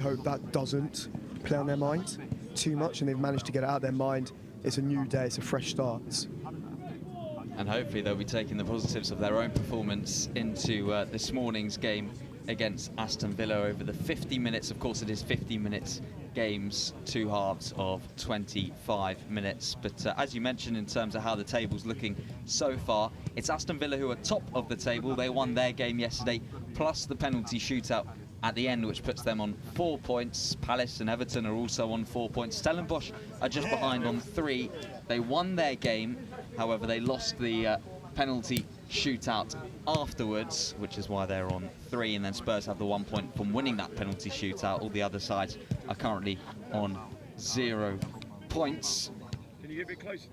Hope that doesn't play on their mind too much, and they've managed to get it out of their mind. It's a new day, it's a fresh start. And hopefully they'll be taking the positives of their own performance into this morning's game against Aston Villa over the 50 minutes. Of course, it is 50 minutes games, 2 halves of 25 minutes. But as you mentioned, in terms of how the table's looking so far, it's Aston Villa who are top of the table. They won their game yesterday, plus the penalty shootout at the end, which puts them on 4 points. Palace and Everton are also on 4 points. Stellenbosch are just behind on 3. They won their game, however they lost the penalty shootout afterwards, which is why they're on 3, and then Spurs have the 1 point from winning that penalty shootout. All the other sides are currently on 0 points. Can you get a bit closer?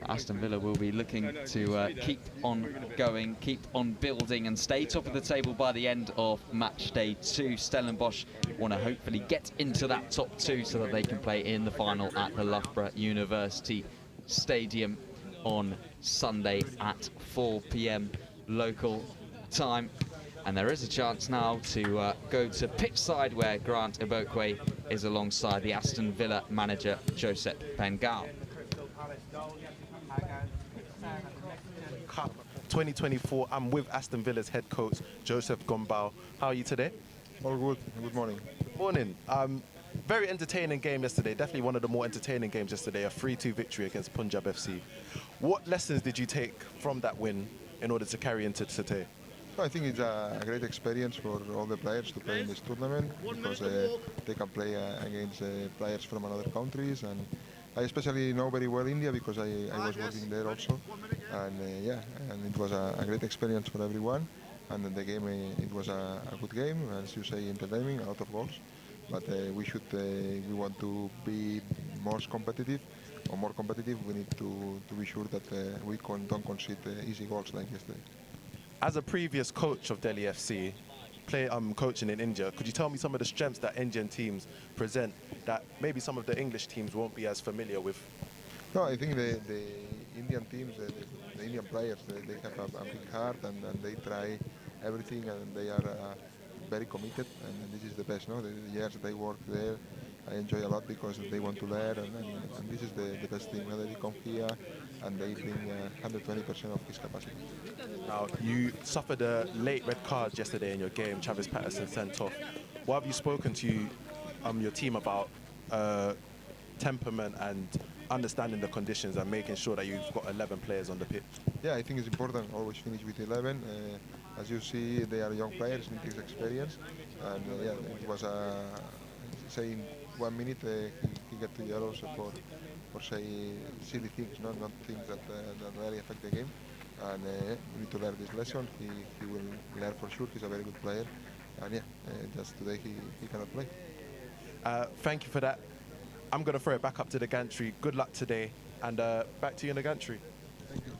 Aston Villa will be looking to keep on going, keep on building and stay top of the table by the end of match day 2. Stellenbosch want to hopefully get into that top 2 so that they can play in the final at the Loughborough University Stadium on Sunday at 4 p.m. local time. And there is a chance now to go to pitch side, where Grant Ibokwe is alongside the Aston Villa manager Joseph Gombau. Cup 2024. I'm with Aston Villa's head coach Joseph Gombau. How are you today? All good. Good morning. Morning. Very entertaining game yesterday. Definitely one of the more entertaining games yesterday. A 3-2 victory against Punjab FC. What lessons did you take from that win in order to carry into today? I think it's a great experience for all the players to play in this tournament, because they can play against players from other countries, and I especially know very well India because I was working there also, and yeah, and it was a great experience for everyone. And the game, it was a good game, as you say, entertaining, a lot of goals. But we want to be more competitive. We need to be sure that we don't concede easy goals like yesterday. As a previous coach of Delhi FC, coaching in India, could you tell me some of the strengths that Indian teams present that maybe some of the English teams won't be as familiar with? No, I think the Indian teams, the Indian players, they have a big heart, and they try everything, and they are very committed, and this is the best. No, the years they work there, I enjoy a lot because they want to learn, and this is the best thing. They come here and they bring 120% of his capacity. Now, you suffered a late red card yesterday in your game. Travis Patterson sent off. What have you spoken to your team about temperament and understanding the conditions and making sure that you've got 11 players on the pitch? Yeah, I think it's important always finish with 11. As you see, they are young players with this experience, and yeah, it was say in 1 minute he got 2 yellows for say silly things, not things that really affect the game. And we need to learn this lesson. He will learn for sure. He's a very good player, and yeah, just today he cannot play. Thank you for that. I'm going to throw it back up to the gantry. Good luck today, and back to you in the gantry. Thank you.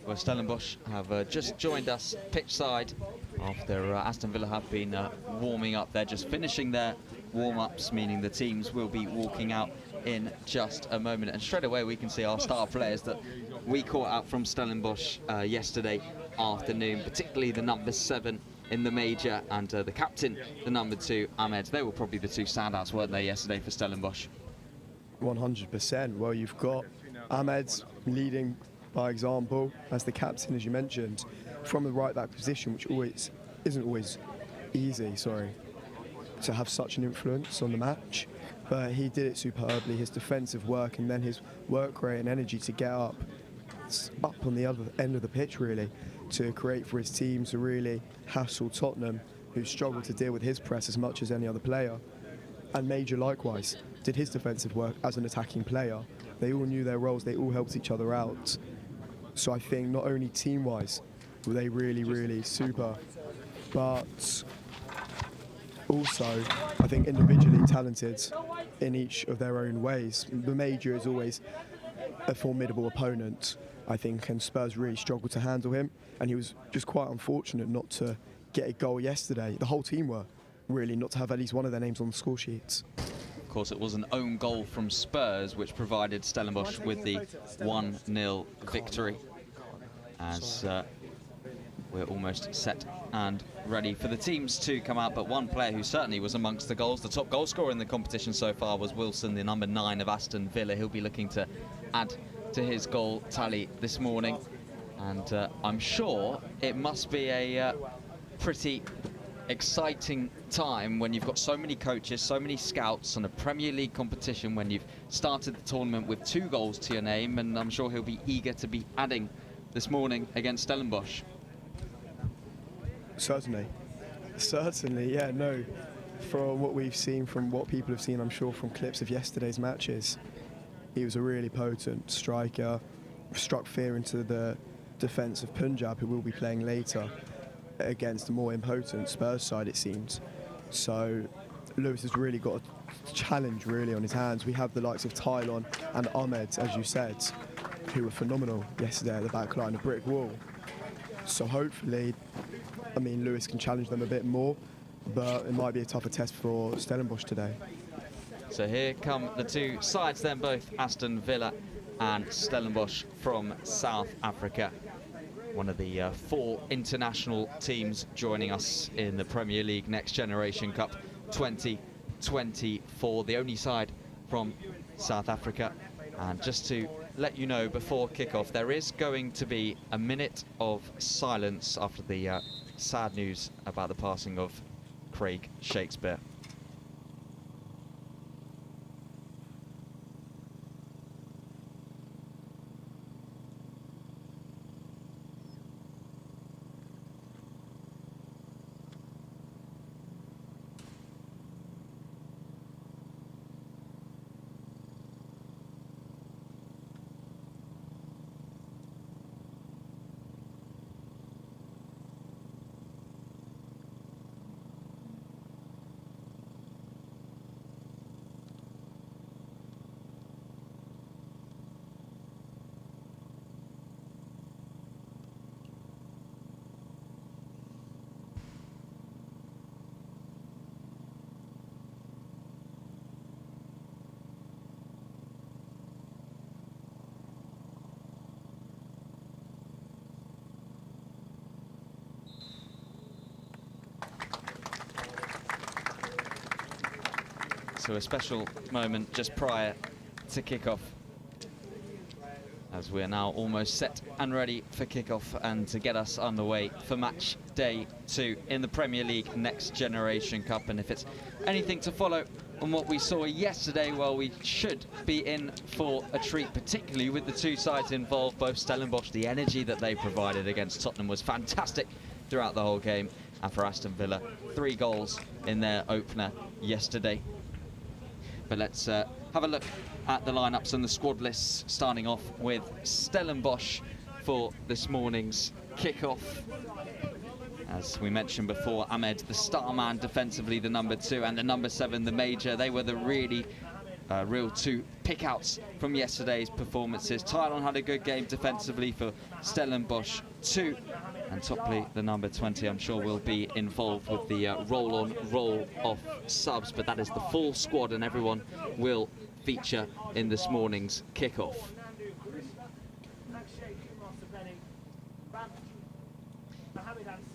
Well, Stellenbosch have just joined us pitch side after Aston Villa have been warming up. They're just finishing their warm-ups, meaning the teams will be walking out in just a moment. And straight away we can see our star players that we caught out from Stellenbosch yesterday afternoon, particularly the number 7 in the major and the captain, the number 2, Ahmed. They were probably the 2 standouts, weren't they, yesterday for Stellenbosch? 100%. Well, you've got Ahmed leading by example as the captain, as you mentioned, from the right back position, which isn't always easy, to have such an influence on the match. But he did it superbly. His defensive work and then his work rate and energy to get up on the other end of the pitch, really, to create for his team, to really hassle Tottenham, who struggled to deal with his press as much as any other player. And Major likewise did his defensive work as an attacking player. They all knew their roles, they all helped each other out. So I think not only team-wise were they really, really super, but also I think individually talented in each of their own ways. The Major is always a formidable opponent, I think, and Spurs really struggled to handle him, and he was just quite unfortunate not to get a goal yesterday. The whole team were really not to have at least one of their names on the score sheets. Of course, it was an own goal from Spurs which provided Stellenbosch with the 1-0 victory, as we're almost set and ready for the teams to come out, but one player who certainly was amongst the goals, the top goal scorer in the competition so far, was Wilson, the number 9 of Aston Villa. He'll be looking to add to his goal tally this morning, and I'm sure it must be a pretty exciting time when you've got so many coaches, so many scouts on a Premier League competition, when you've started the tournament with 2 goals to your name, and I'm sure he'll be eager to be adding this morning against Stellenbosch. Certainly, yeah, no. From what we've seen, from what people have seen, I'm sure from clips of yesterday's matches, he was a really potent striker, struck fear into the defence of Punjab, who will be playing later against a more impotent Spurs side, it seems. So Lewis has really got a challenge really on his hands. We have the likes of Tylon and Ahmed, as you said, who were phenomenal yesterday at the back line, a brick wall. So hopefully, I mean, Lewis can challenge them a bit more, but it might be a tougher test for Stellenbosch today. So here come the 2 sides then, both Aston Villa and Stellenbosch from South Africa. One of the 4 international teams joining us in the Premier League Next Generation Cup 2024, the only side from South Africa. And just to let you know, before kickoff, there is going to be a minute of silence after the sad news about the passing of Craig Shakespeare. So a special moment just prior to kickoff, as we're now almost set and ready for kickoff and to get us underway for match day 2 in the Premier League Next Generation Cup. And if it's anything to follow on what we saw yesterday, well, we should be in for a treat, particularly with the 2 sides involved. Both Stellenbosch, the energy that they provided against Tottenham was fantastic throughout the whole game, and for Aston Villa, 3 goals in their opener yesterday. But let's have a look at the lineups and the squad lists, starting off with Stellenbosch for this morning's kickoff. As we mentioned before, Ahmed, the star man defensively, the number 2, and the number 7, the major. They were the really real 2 pick-outs from yesterday's performances. Tylon had a good game defensively for Stellenbosch too. And Topley, the number 20, I'm sure will be involved with the roll-on, roll-off subs, but that is the full squad, and everyone will feature in this morning's kickoff.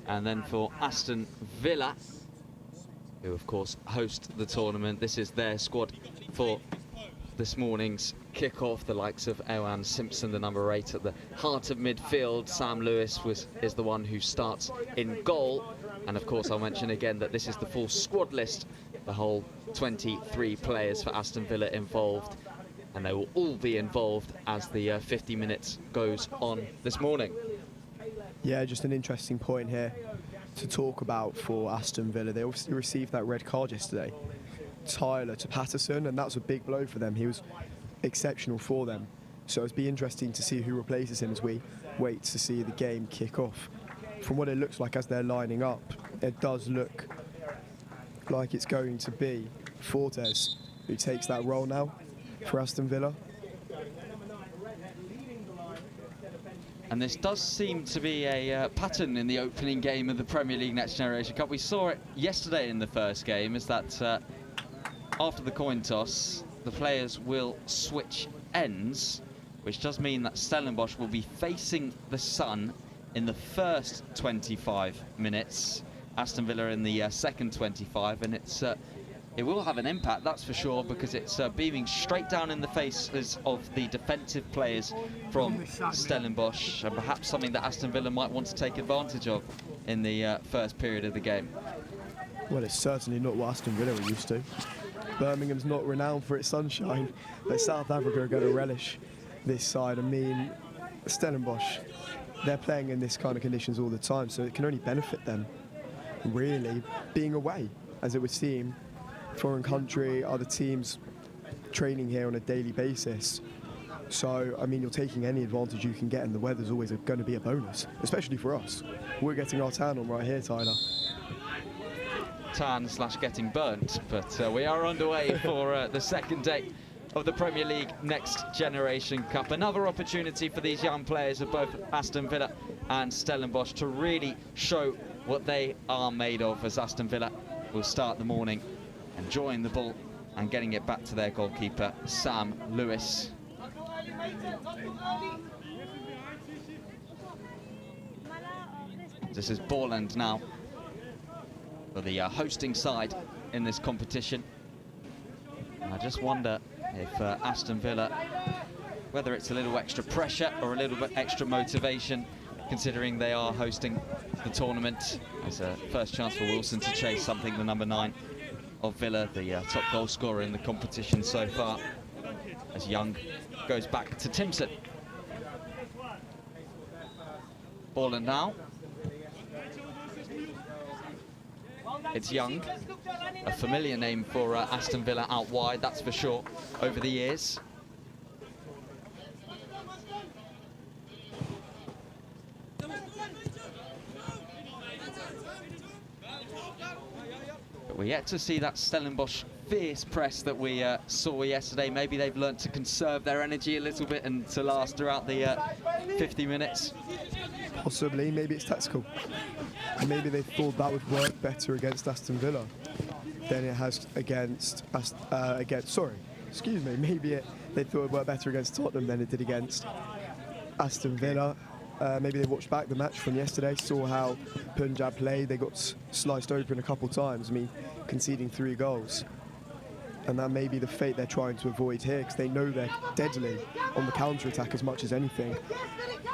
And then for Aston Villa, who of course host the tournament, this is their squad for this morning's kickoff. The likes of Ewan Simpson, the number 8 at the heart of midfield. Sam Lewis is the one who starts in goal. And of course, I'll mention again that this is the full squad list, the whole 23 players for Aston Villa involved, and they will all be involved as the 50 minutes goes on this morning. Yeah, just an interesting point here to talk about for Aston Villa. They obviously received that red card yesterday, Tyler to Patterson, and that's a big blow for them. He was exceptional for them, so it'll be interesting to see who replaces him as we wait to see the game kick off. From what it looks like as they're lining up, it does look like it's going to be Fortes who takes that role now for Aston Villa. And this does seem to be a pattern in the opening game of the Premier League Next Generation Cup. We saw it yesterday in the first game, is that after the coin toss, the players will switch ends, which does mean that Stellenbosch will be facing the sun in the first 25 minutes, Aston Villa in the second 25, and it will have an impact, that's for sure, because it's beaming straight down in the faces of the defensive players from Stellenbosch, and perhaps something that Aston Villa might want to take advantage of in the first period of the game. Well, it's certainly not what Aston Villa are used to. Birmingham's not renowned for its sunshine, but South Africa are going to relish this side. I mean, Stellenbosch, they're playing in this kind of conditions all the time, so it can only benefit them, really, being away, as it would seem. Foreign country, other teams training here on a daily basis. So, I mean, you're taking any advantage you can get, and the weather's always going to be a bonus, especially for us. We're getting our tan on right here, Tyler. Tan / getting burnt, but we are underway for the second day of the Premier League Next Generation Cup. Another opportunity for these young players of both Aston Villa and Stellenbosch to really show what they are made of, as Aston Villa will start the morning enjoying the ball and getting it back to their goalkeeper, Sam Lewis. This is Borland now for the hosting side in this competition. And I just wonder if Aston Villa, whether it's a little extra pressure or a little bit extra motivation, considering they are hosting the tournament. There's a first chance for Wilson to chase something, the number 9 of Villa, the top goal scorer in the competition so far, as Young goes back to Timson. Borland now. It's Young, a familiar name for Aston Villa out wide, that's for sure, over the years. But we're yet to see that Stellenbosch fierce press that we saw yesterday. Maybe they've learnt to conserve their energy a little bit and to last throughout the 50 minutes. Possibly, maybe it's tactical. Maybe they thought that would work better against Aston Villa than it has against maybe they thought it would work better against Tottenham than it did against Aston Villa. Maybe they watched back the match from yesterday, saw how Punjab played. They got sliced open a couple times, I mean, conceding 3 goals. And that may be the fate they're trying to avoid here, because they know they're deadly on the counter-attack as much as anything.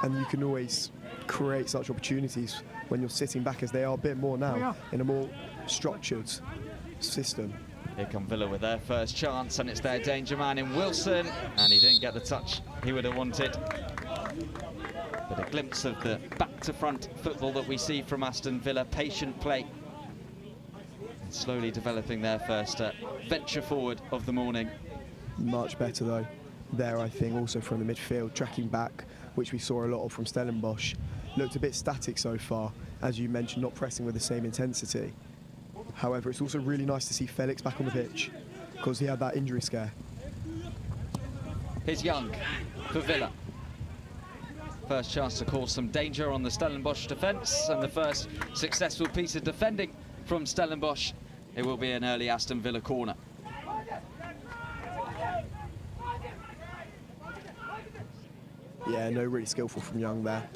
And you can always create such opportunities when you're sitting back, as they are a bit more now, in a more structured system. Here come Villa with their first chance, and it's their danger man in Wilson, and he didn't get the touch he would have wanted. But a glimpse of the back-to-front football that we see from Aston Villa, patient play, and slowly developing their first venture forward of the morning. Much better though there, I think, also from the midfield, tracking back, which we saw a lot of from Stellenbosch. Looked a bit static so far, as you mentioned, not pressing with the same intensity. However, it's also really nice to see Felix back on the pitch, because he had that injury scare. Here's Young for Villa. First chance to cause some danger on the Stellenbosch defence, and the first successful piece of defending from Stellenbosch. It will be an early Aston Villa corner. Yeah, no, really skillful from Young there.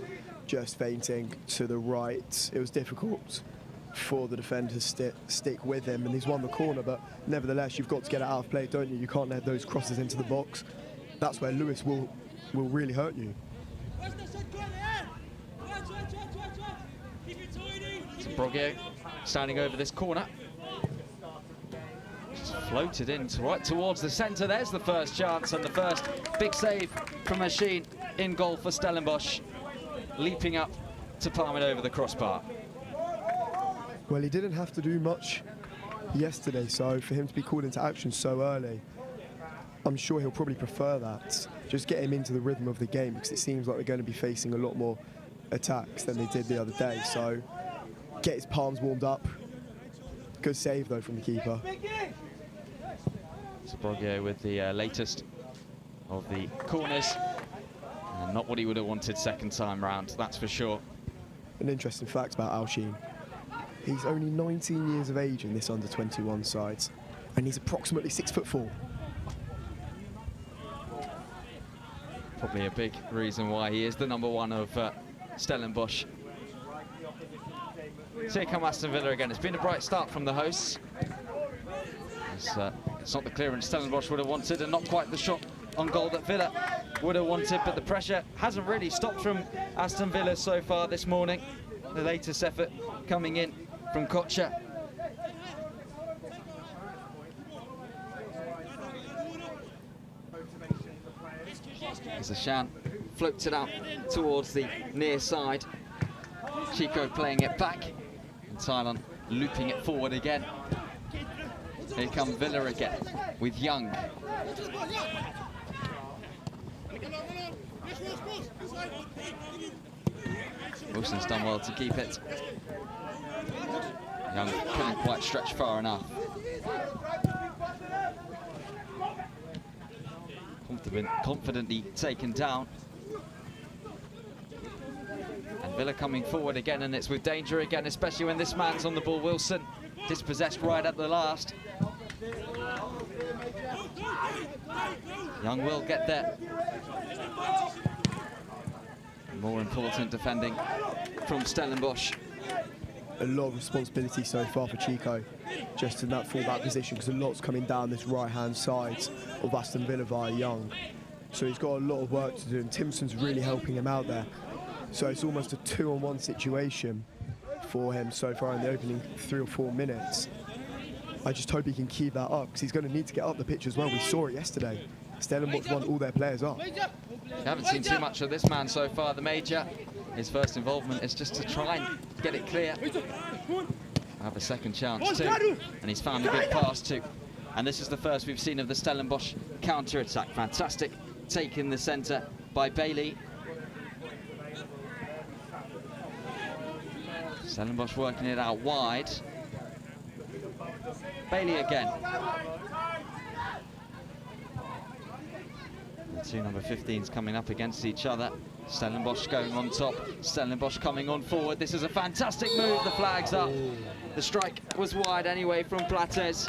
Just feinting to the right. It was difficult for the defender to stick with him, and he's won the corner, but nevertheless, you've got to get it out of play, don't you? You can't let those crosses into the box. That's where Lewis will really hurt you. Brogio standing over this corner. Just floated in right towards the centre. There's the first chance, and the first big save from Machine in goal for Stellenbosch, leaping up to palm it over the crossbar. Well, he didn't have to do much yesterday, so for him to be called into action so early, I'm sure he'll probably prefer that. Just get him into the rhythm of the game, because it seems like they're going to be facing a lot more attacks than they did the other day. So get his palms warmed up. Good save, though, from the keeper. Brogio with the latest of the corners. And not what he would have wanted second time round, that's for sure. An interesting fact about Alsheen. He's only 19 years of age in this under-21 side, and he's approximately 6'4". Probably a big reason why he is the number 1 of Stellenbosch. So here come Aston Villa again. It's been a bright start from the hosts. It's not the clearance Stellenbosch would have wanted, and not quite the shot on goal that Villa would have wanted, but the pressure hasn't really stopped from Aston Villa so far this morning. The latest effort coming in from Kocher. As Ashan floats it out towards the near side. Chico playing it back, and Tylon looping it forward again. Here come Villa again with Young. Wilson's done well to keep it. Young couldn't quite stretch far enough. Confidently taken down. And Villa coming forward again, and it's with danger again, especially when this man's on the ball. Wilson dispossessed right at the last. Young will get there. More important defending from Stellenbosch. A lot of responsibility so far for Chico, just in that full-back position, because a lot's coming down this right-hand side of Aston Villa via Young. So he's got a lot of work to do, and Timson's really helping him out there. So it's almost a 2-on-1 situation for him so far in the opening 3 or 4 minutes. I just hope he can keep that up, because he's going to need to get up the pitch as well. We saw it yesterday. Stellenbosch want all their players up. We haven't seen too much of this man so far, the Major. His first involvement is just to try and get it clear. Have a second chance too, and he's found a good pass too. And this is the first we've seen of the Stellenbosch counter-attack. Fantastic take in the centre by Bailey. Stellenbosch working it out wide. Bailey again. The two number 15s coming up against each other. Stellenbosch going on top. Stellenbosch coming on forward. This is a fantastic move. The flag's up. The strike was wide anyway from Plates.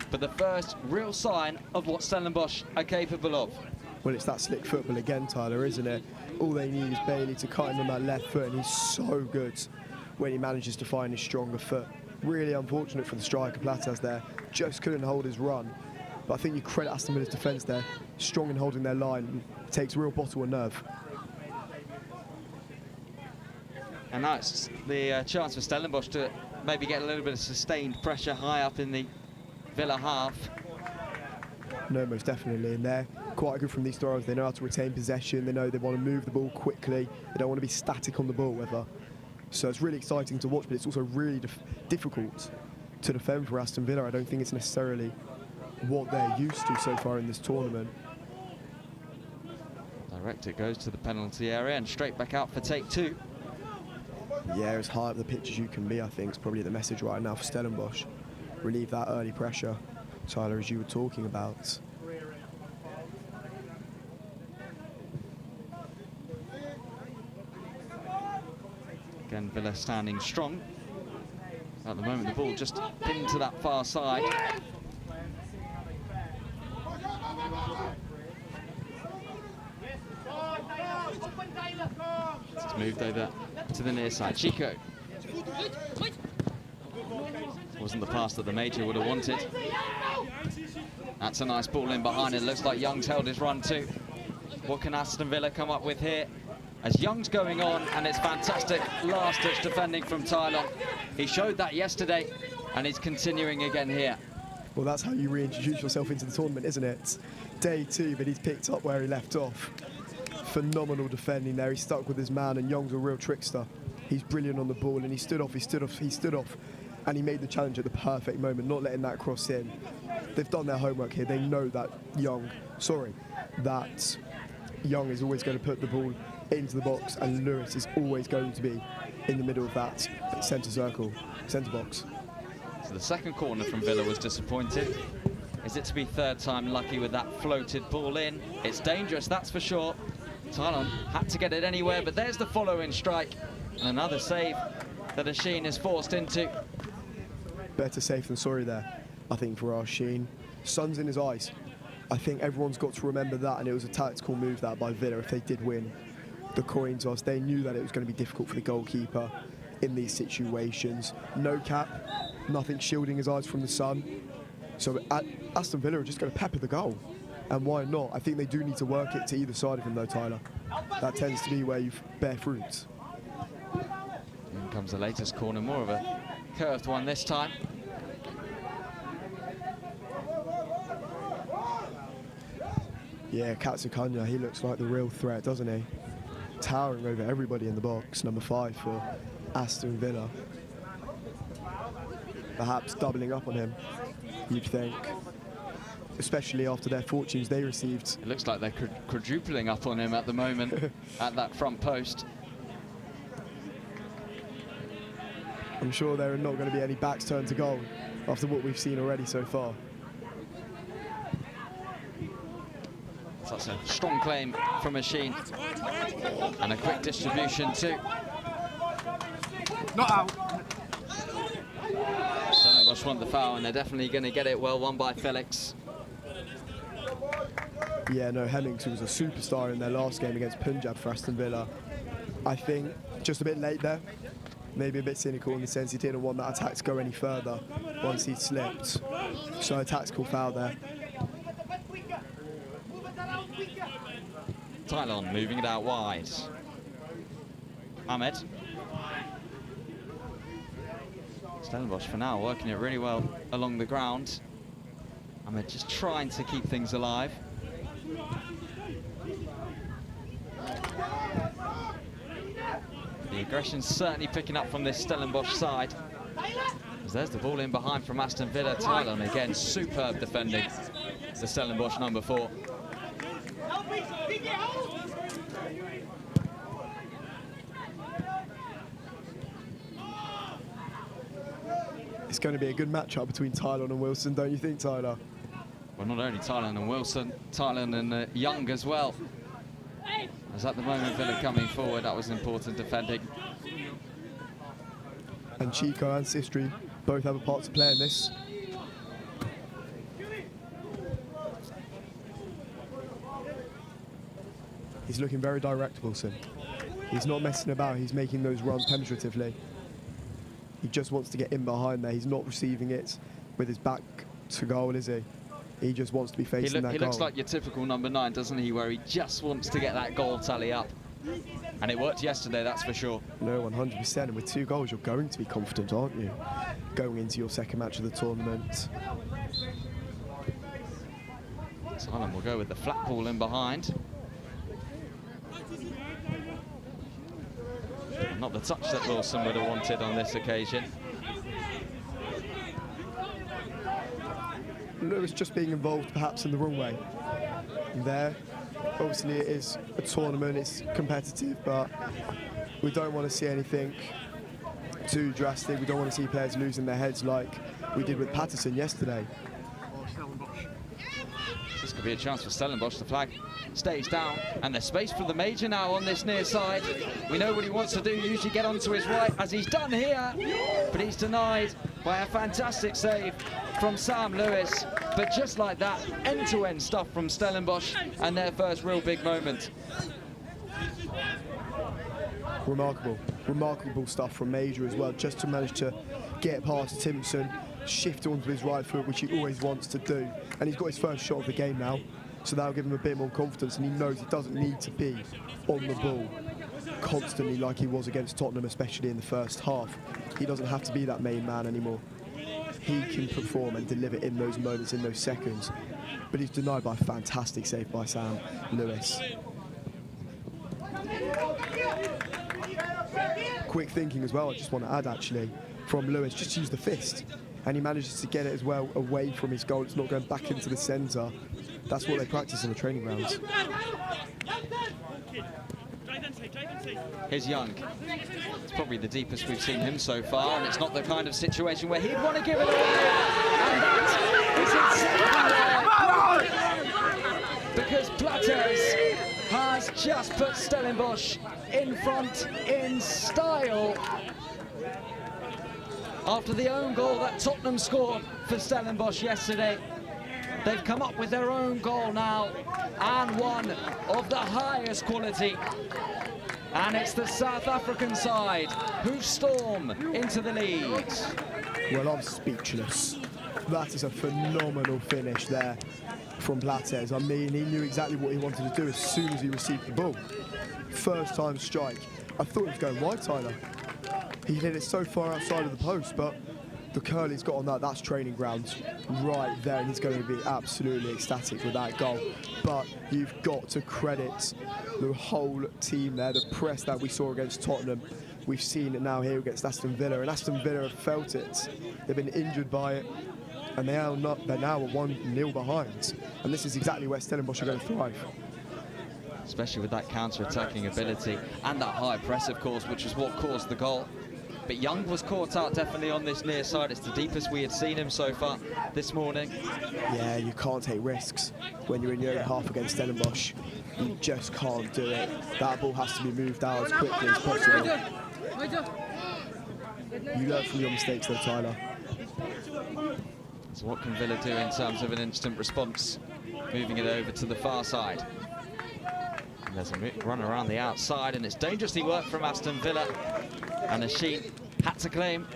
But the first real sign of what Stellenbosch are capable of. Well, it's that slick football again, Tyler, isn't it? All they need is Bailey to cut him on that left foot, and he's so good when he manages to find his stronger foot. Really unfortunate for the striker, Plates there. Just couldn't hold his run. But I think you credit Aston Villa's defence there. Strong in holding their line. Takes real bottle of nerve. And now it's the chance for Stellenbosch to maybe get a little bit of sustained pressure high up in the Villa half. No, most definitely. And they're quite good from these throwers. They know how to retain possession. They know they want to move the ball quickly. They don't want to be static on the ball ever. So it's really exciting to watch, but it's also really difficult to defend for Aston Villa. I don't think it's necessarily what they're used to so far in this tournament. Direct it goes to the penalty area and straight back out for take two. Yeah, as high up the pitch as you can be, I think, is probably the message right now for Stellenbosch. Relieve that early pressure, Tyler, as you were talking about. Again, Villa standing strong. At the moment, the ball just pinned to that far side. It's moved over to the near side. Chico. Wasn't the pass that the Major would have wanted. That's a nice ball in behind. It looks like Young's held his run too. What can Aston Villa come up with here? As Young's going on, and it's fantastic last-ditch defending from Tylon. He showed that yesterday, and he's continuing again here. Well, that's how you reintroduce yourself into the tournament, isn't it? Day two, but he's picked up where he left off. Phenomenal defending there. He stuck with his man, and Young's a real trickster. He's brilliant on the ball, and he stood off, and he made the challenge at the perfect moment, not letting that cross in. They've done their homework here. They know that Young is always going to put the ball into the box, and Lewis is always going to be in the middle of that centre box. So the second corner from Villa was disappointing. Is it to be third time lucky with that floated ball in? It's dangerous, that's for sure. Tylon had to get it anywhere, but there's the following strike, and another save that Ashin is forced into. Better safe than sorry there, I think, for Ashin. Sun's in his eyes. I think everyone's got to remember that, and it was a tactical move that by Villa if they did win. the coin toss. They knew that it was going to be difficult for the goalkeeper in these situations. No cap, nothing shielding his eyes from the sun. So Aston Villa are just going to pepper the goal. And why not? I think they do need to work it to either side of him though, Tyler. That tends to be where you bear fruit. In comes the latest corner, more of a curved one this time. Yeah, Katsukanya, he looks like the real threat, doesn't he? Towering over everybody in the box, number 5 for Aston Villa. Perhaps doubling up on him, you'd think. Especially after their fortunes they received. It looks like they're quadrupling up on him at the moment at that front post. I'm sure there are not going to be any backs turned to goal after what we've seen already so far. So that's a strong claim from Machine. And a quick distribution too. Not out. Stellenbosch want the foul, and they're definitely going to get it. Well won by Felix. Yeah, no, Hemmings, who was a superstar in their last game against Punjab for Aston Villa. I think just a bit late there. Maybe a bit cynical in the sense he didn't want that attack to go any further once he'd slipped. So a tactical foul there. Tylon moving it out wide. Ahmed. Stellenbosch for now working it really well along the ground. Ahmed just trying to keep things alive. The aggression's certainly picking up from this Stellenbosch side. As there's the ball in behind from Aston Villa. Tylon again, superb defending. The Stellenbosch number 4. It's going to be a good matchup between Tylon and Wilson, don't you think, Tyler? Well, not only Tylon and Wilson, Tylon and Young as well. As at the moment, Villa coming forward, that was important defending. And Chico and Sistri both have a part to play in this. He's looking very direct, Wilson. He's not messing about, he's making those runs penetratively. He just wants to get in behind there. He's not receiving it with his back to goal, is he? He just wants to be facing that goal. He looks like your typical number 9, doesn't he, where he just wants to get that goal tally up. And it worked yesterday, that's for sure. No, 100%. And with 2 goals, you're going to be confident, aren't you? Going into your second match of the tournament. Tylon will go with the flat ball in behind. Not the touch that Wilson would have wanted on this occasion. Lewis just being involved perhaps in the wrong way. There, obviously it is a tournament, it's competitive, but we don't want to see anything too drastic. We don't want to see players losing their heads like we did with Patterson yesterday. This could be a chance for Stellenbosch. The flag stays down, and there's space for the Major now on this near side. We know what he wants to do, usually get onto his right, as he's done here, but he's denied by a fantastic save from Sam Lewis. But just like that, end-to-end stuff from Stellenbosch, and their first real big moment. Remarkable stuff from Major as well, just to manage to get past Timpson, shift onto his right foot, which he always wants to do. And he's got his first shot of the game now, so that'll give him a bit more confidence, and he knows he doesn't need to be on the ball constantly like he was against Tottenham, especially in the first half. He doesn't have to be that main man anymore. He can perform and deliver in those moments, in those seconds. But he's denied by a fantastic save by Sam Lewis. Quick thinking as well, I just want to add actually, from Lewis, just use the fist. And he manages to get it as well away from his goal. It's not going back into the centre. That's what they practice in the training grounds. Here's Young. It's probably the deepest we've seen him so far, and it's not the kind of situation where he'd want to give it away. And that is exactly because Plata has just put Stellenbosch in front in style. After the own goal that Tottenham scored for Stellenbosch yesterday, they've come up with their own goal now, and one of the highest quality. And it's the South African side who storm into the lead. Well, I'm speechless. That is a phenomenal finish there from Plata. I mean, he knew exactly what he wanted to do as soon as he received the ball. First time strike. I thought he was going wide, Tyler. He hit it so far outside of the post, but the curl he's got on that, that's training ground right there, and he's going to be absolutely ecstatic with that goal. But you've got to credit the whole team there, the press that we saw against Tottenham. We've seen it now here against Aston Villa, and Aston Villa have felt it. They've been injured by it, and they're now 1-0 behind. And this is exactly where Stellenbosch are going to thrive. Especially with that counter-attacking ability and that high press, of course, which is what caused the goal. But Young was caught out definitely on this near side. It's the deepest we had seen him so far this morning. Yeah, you can't take risks when you're in your own half against Stellenbosch. You just can't do it. That ball has to be moved out as quickly as possible. You learn from your mistakes though, Tyler. So what can Villa do in terms of an instant response? Moving it over to the far side. And there's a run around the outside, and it's dangerously worked from Aston Villa. And Ashin had to claim.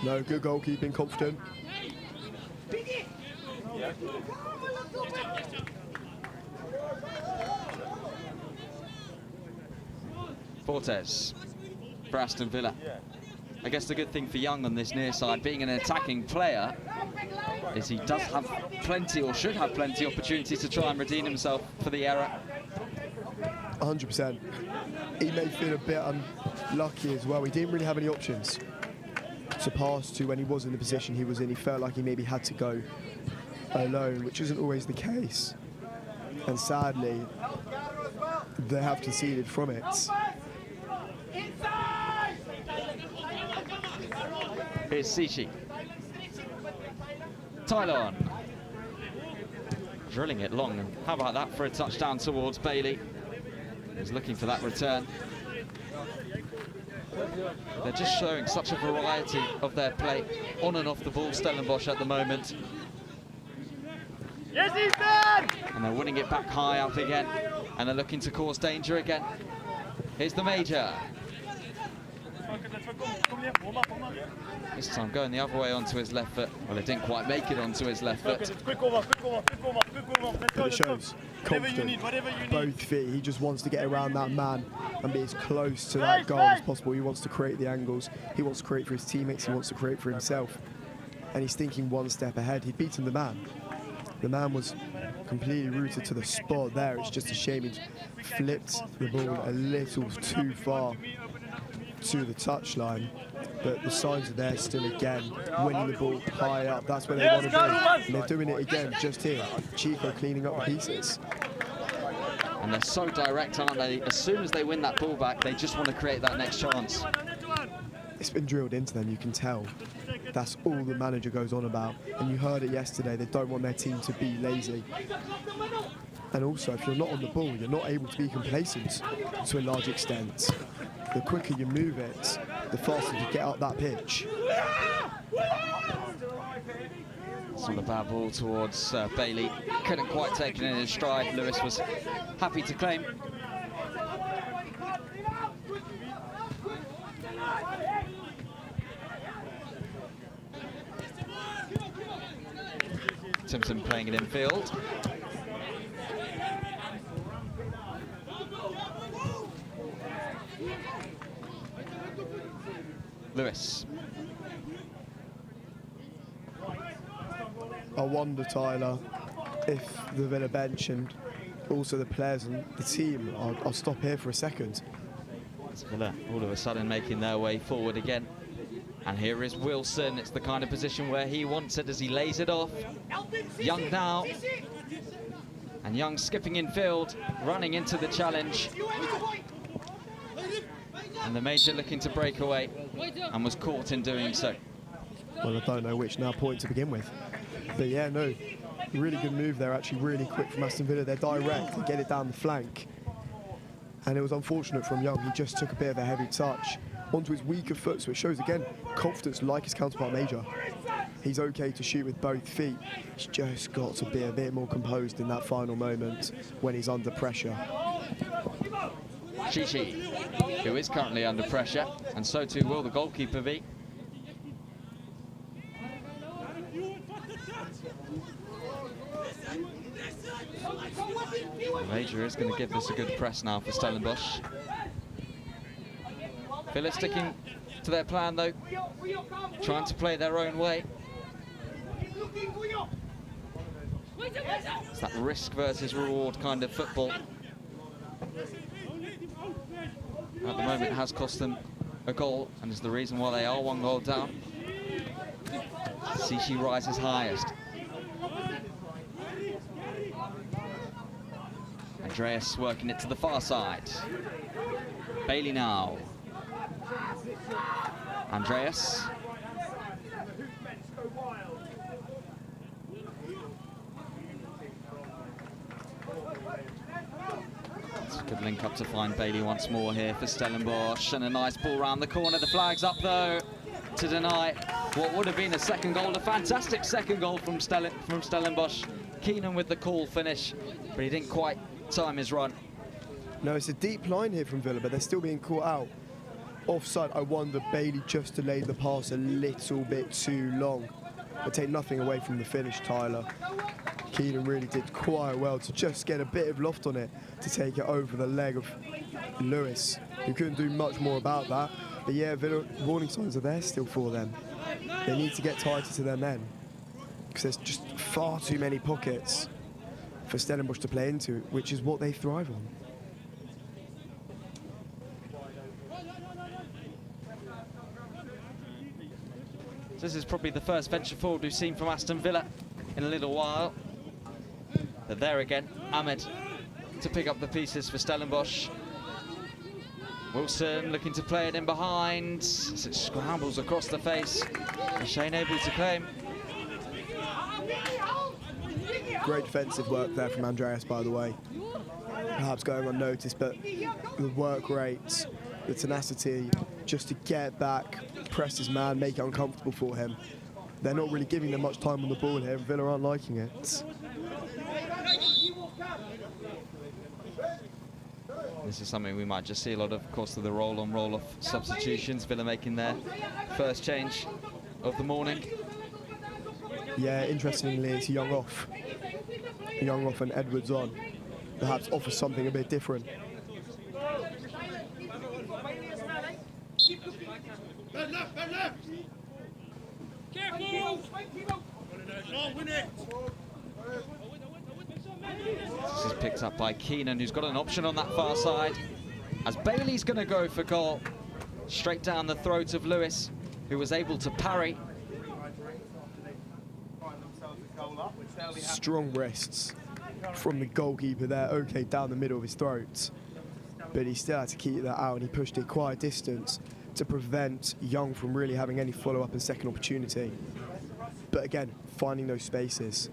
No, good goalkeeping, confident. Fortes for Aston Villa. I guess the good thing for Young on this near side, being an attacking player, is he does have plenty, or should have plenty, opportunities to try and redeem himself for the error. 100%. He may feel a bit unlucky as well. He didn't really have any options to pass to when he was in the position he was in. He felt like he maybe had to go alone, which isn't always the case. And sadly, they have conceded from it. Here's Sishi. Tylon. Drilling it long. And how about that for a touchdown towards Bailey? He's looking for that return. They're just showing such a variety of their play on and off the ball, Stellenbosch, at the moment. Yes, he's done! And they're winning it back high up again. And they're looking to cause danger again. Here's the Major. This time going the other way onto his left foot. Well, it didn't quite make it onto his left foot. But it shows confident, both feet. He just wants to get around that man and be as close to that goal as possible. He wants to create the angles. He wants to create for his teammates. He wants to create for himself. And he's thinking one step ahead. He'd beaten the man. The man was completely rooted to the spot there. It's just a shame he flipped the ball a little too far to the touchline. But the signs are there still again, winning the ball high up. That's where they want to be. And they're doing it again just here. Chico cleaning up the pieces. And they're so direct, aren't they? As soon as they win that ball back, they just want to create that next chance. It's been drilled into them, you can tell. That's all the manager goes on about. And you heard it yesterday, they don't want their team to be lazy. And also, if you're not on the ball, you're not able to be complacent to a large extent. The quicker you move it, the faster you get up that pitch. It's not a bad ball towards Bailey. Couldn't quite take it in his stride. Lewis was happy to claim. Simpson playing it in field. Lewis. I wonder, Tyler, if the Villa bench and also the players and the team, I'll stop here for a second. It's Villa all of a sudden making their way forward again. And here is Wilson. It's the kind of position where he wants it as he lays it off. Young now. And Young skipping in field, running into the challenge. And the Major looking to break away and was caught in doing so. Well, I don't know which now point to begin with. But yeah, no, really good move there, actually really quick from Aston Villa. They're direct, they get it down the flank. And it was unfortunate from Young, he just took a bit of a heavy touch onto his weaker foot, so it shows again, confidence like his counterpart Major. He's okay to shoot with both feet. He's just got to be a bit more composed in that final moment when he's under pressure. Shishi, who is currently under pressure, and so too will the goalkeeper be. Major is going to give this a good press now for Stellenbosch. Villa sticking to their plan though, trying to play their own way. It's that risk versus reward kind of football. At the moment it has cost them a goal and is the reason why they are 1 goal down. Shishi rises highest. Andreas working it to the far side. Bailey now. Andreas. It's a good link up to find Bailey once more here for Stellenbosch, and a nice ball round the corner. The flag's up though to deny what would have been a second goal. A fantastic second goal from Stellenbosch. Keenan with the cool finish, but he didn't quite time his run. No, it's a deep line here from Villa, but they're still being caught out. Offside, I wonder Bailey just delayed the pass a little bit too long. But take nothing away from the finish, Tyler. Keenan really did quite well to just get a bit of loft on it to take it over the leg of Lewis, who couldn't do much more about that. But yeah, Villa, warning signs are there still for them. They need to get tighter to their men, because there's just far too many pockets for Stellenbosch to play into, which is what they thrive on. This is probably the first venture forward we've seen from Aston Villa in a little while. But there again, Ahmed to pick up the pieces for Stellenbosch. Wilson looking to play it in behind. As it scrambles across the face. Shane able to claim. Great defensive work there from Andreas, by the way. Perhaps going unnoticed, but the work rate, the tenacity, just to get back, press his man, make it uncomfortable for him. They're not really giving them much time on the ball here. Villa aren't liking it. This is something we might just see a lot of course, of the roll-on, roll-off substitutions. Villa making their first change of the morning. Yeah, interestingly, it's Young off. Young off and Edwards on. Perhaps offers something a bit different. This is picked up by Keenan, who's got an option on that far side. As Bailey's going to go for goal. Straight down the throat of Lewis, who was able to parry. Strong wrists from the goalkeeper there. Okay, down the middle of his throat. But he still had to keep that out, and he pushed it quite a distance to prevent Young from really having any follow-up and second opportunity. But again, finding those spaces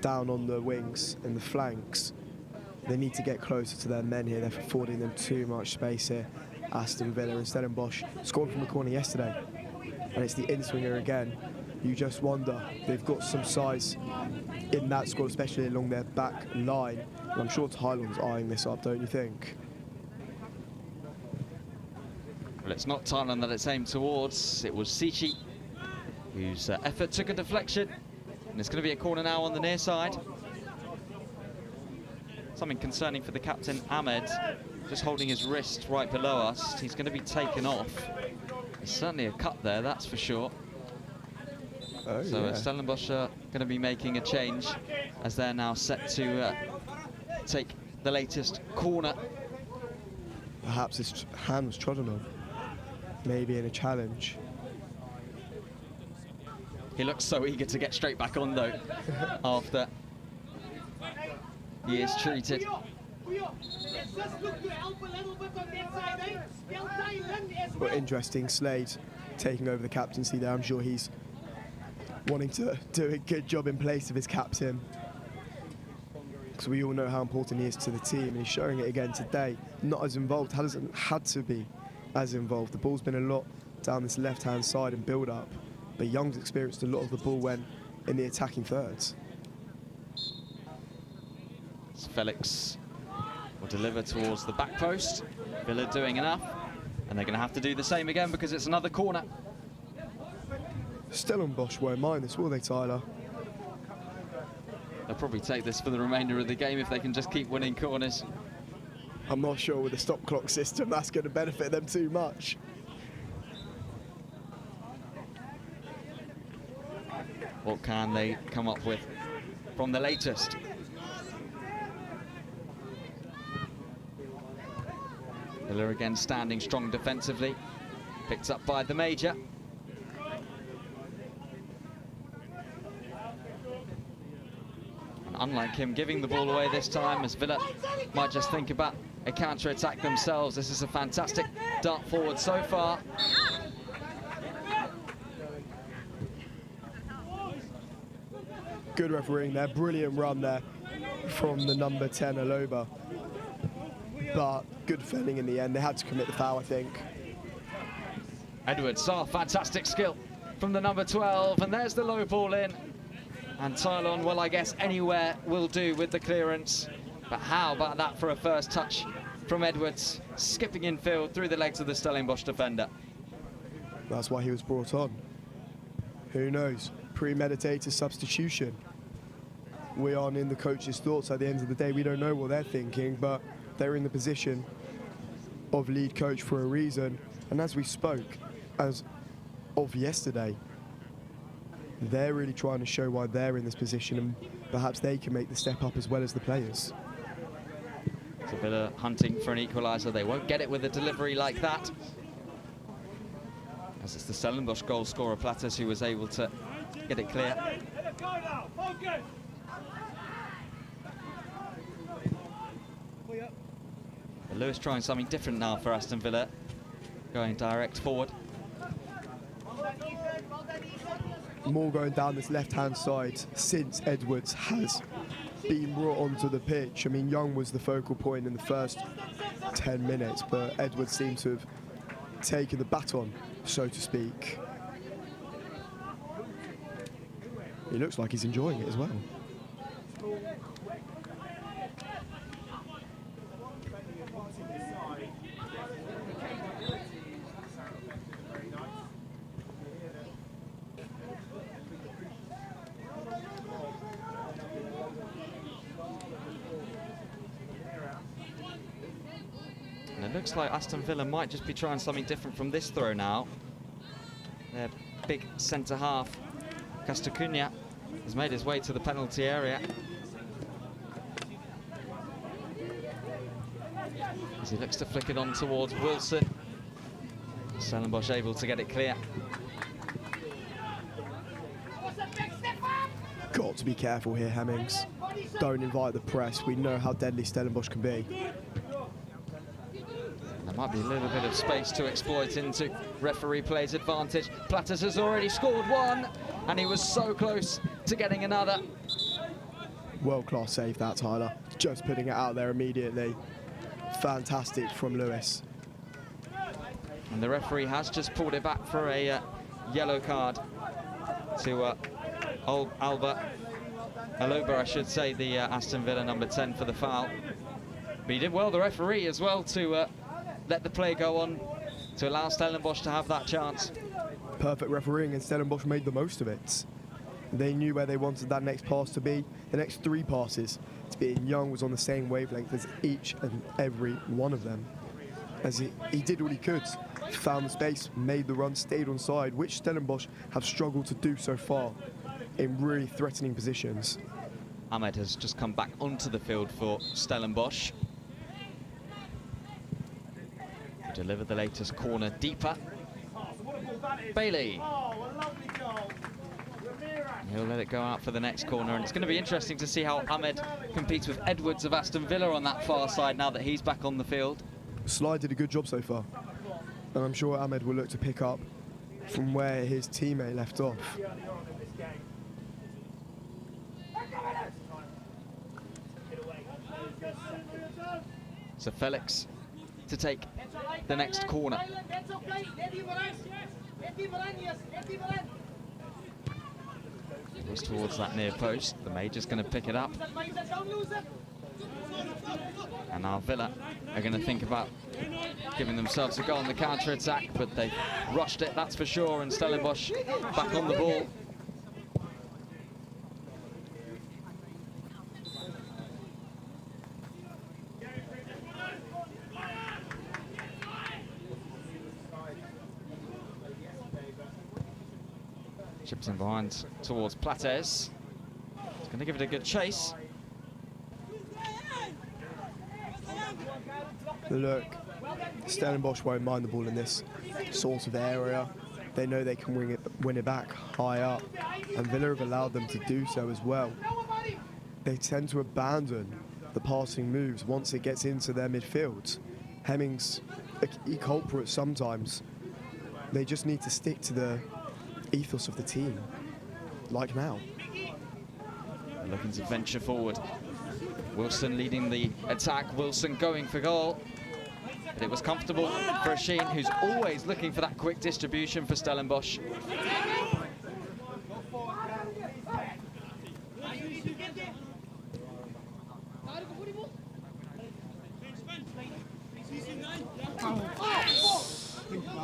down on the wings and the flanks. They need to get closer to their men here. They're affording them too much space here. Aston Villa and Stellenbosch scored from the corner yesterday. And it's the in-swinger again. You just wonder, they've got some size in that squad, especially along their back line. And I'm sure Thailand's eyeing this up, don't you think? Well, it's not Thailand that it's aimed towards. It was Sichi, whose effort took a deflection. And it's going to be a corner now on the near side. Something concerning for the captain, Ahmed, just holding his wrist right below us. He's going to be taken off. There's certainly a cut there, that's for sure. Oh, so yeah. Stellenbosch are going to be making a change as they're now set to take the latest corner. Perhaps his hand was trodden on. Maybe in a challenge. He looks so eager to get straight back on though, after he is treated. But interesting, Slade taking over the captaincy there. I'm sure he's wanting to do a good job in place of his captain, because we all know how important he is to the team, and he's showing it again today. Not as involved, hasn't had to be as involved. The ball's been a lot down this left-hand side and build-up, but Young's experienced a lot of the ball when in the attacking thirds. Felix will deliver towards the back post. Villa doing enough, and they're going to have to do the same again because it's another corner. Stellenbosch won't mind this, will they, Tyler? They'll probably take this for the remainder of the game if they can just keep winning corners. I'm not sure with the stop clock system that's going to benefit them too much. What can they come up with from the latest? Villa again standing strong defensively. Picked up by the Major. And unlike him giving the ball away this time, as Villa might just think about a counter-attack themselves. This is a fantastic dart forward so far. Good refereeing there, brilliant run there from the number 10, Aloba. But good defending in the end. They had to commit the foul, I think. Edwards, fantastic skill from the number 12, and there's the low ball in. And Tylon, well, I guess anywhere will do with the clearance. But how about that for a first touch from Edwards, skipping infield through the legs of the Stellenbosch defender. That's why he was brought on. Who knows? Premeditated substitution. We aren't in the coach's thoughts at the end of the day. We don't know what they're thinking, but they're in the position of lead coach for a reason. And as we spoke, as of yesterday, they're really trying to show why they're in this position, and perhaps they can make the step up as well as the players. So Villa hunting for an equaliser. They won't get it with a delivery like that, as it's the Stellenbosch goal scorer Plata who was able to get it clear. But Lewis trying something different now for Aston Villa, going direct forward. More going down this left-hand side since Edwards has been brought onto the pitch. I mean, Young was the focal point in the first 10 minutes, but Edwards seemed to have taken the baton, so to speak. He looks like he's enjoying it as well. And it looks like Aston Villa might just be trying something different from this throw now. Their big centre-half, Castacunha, has made his way to the penalty area. As he looks to flick it on towards Wilson. Stellenbosch able to get it clear. Got to be careful here, Hemmings. Don't invite the press. We know how deadly Stellenbosch can be. There might be a little bit of space to exploit into. Referee plays advantage. Platters has already scored one, and he was so close to getting another. World-class save that, Tyler. Just putting it out there immediately. Fantastic from Lewis. And the referee has just pulled it back for a yellow card to Aloba, I should say, the Aston Villa number 10 for the foul. But he did well, the referee, as well, to let the play go on, to allow Stellenbosch to have that chance. Perfect refereeing, and Stellenbosch made the most of it. They knew where they wanted that next pass to be. The next three passes to be, and Young was on the same wavelength as each and every one of them. As he did what he could, found the space, made the run, stayed on side, which Stellenbosch have struggled to do so far in really threatening positions. Ahmed has just come back onto the field for Stellenbosch. To deliver the latest corner deeper. Bailey. He'll let it go out for the next corner, and it's going to be interesting to see how Ahmed competes with Edwards of Aston Villa on that far side now that he's back on the field. Sly did a good job so far, and I'm sure Ahmed will look to pick up from where his teammate left off. So Felix to take the next corner. Goes towards that near post. The Major's going to pick it up. And now Villa are going to think about giving themselves a go on the counter-attack, but they rushed it, that's for sure, and Stellenbosch back on the ball. Chips in behind towards Plata. He's going to give it a good chase. Look, Stellenbosch won't mind the ball in this sort of area. They know they can win it back high up, and Villa have allowed them to do so as well. They tend to abandon the passing moves once it gets into their midfield. Hemming's a key culprit sometimes. They just need to stick to the ethos of the team, like now. Looking to venture forward. Wilson leading the attack. Wilson going for goal. But it was comfortable for Sheen, who's always looking for that quick distribution for Stellenbosch.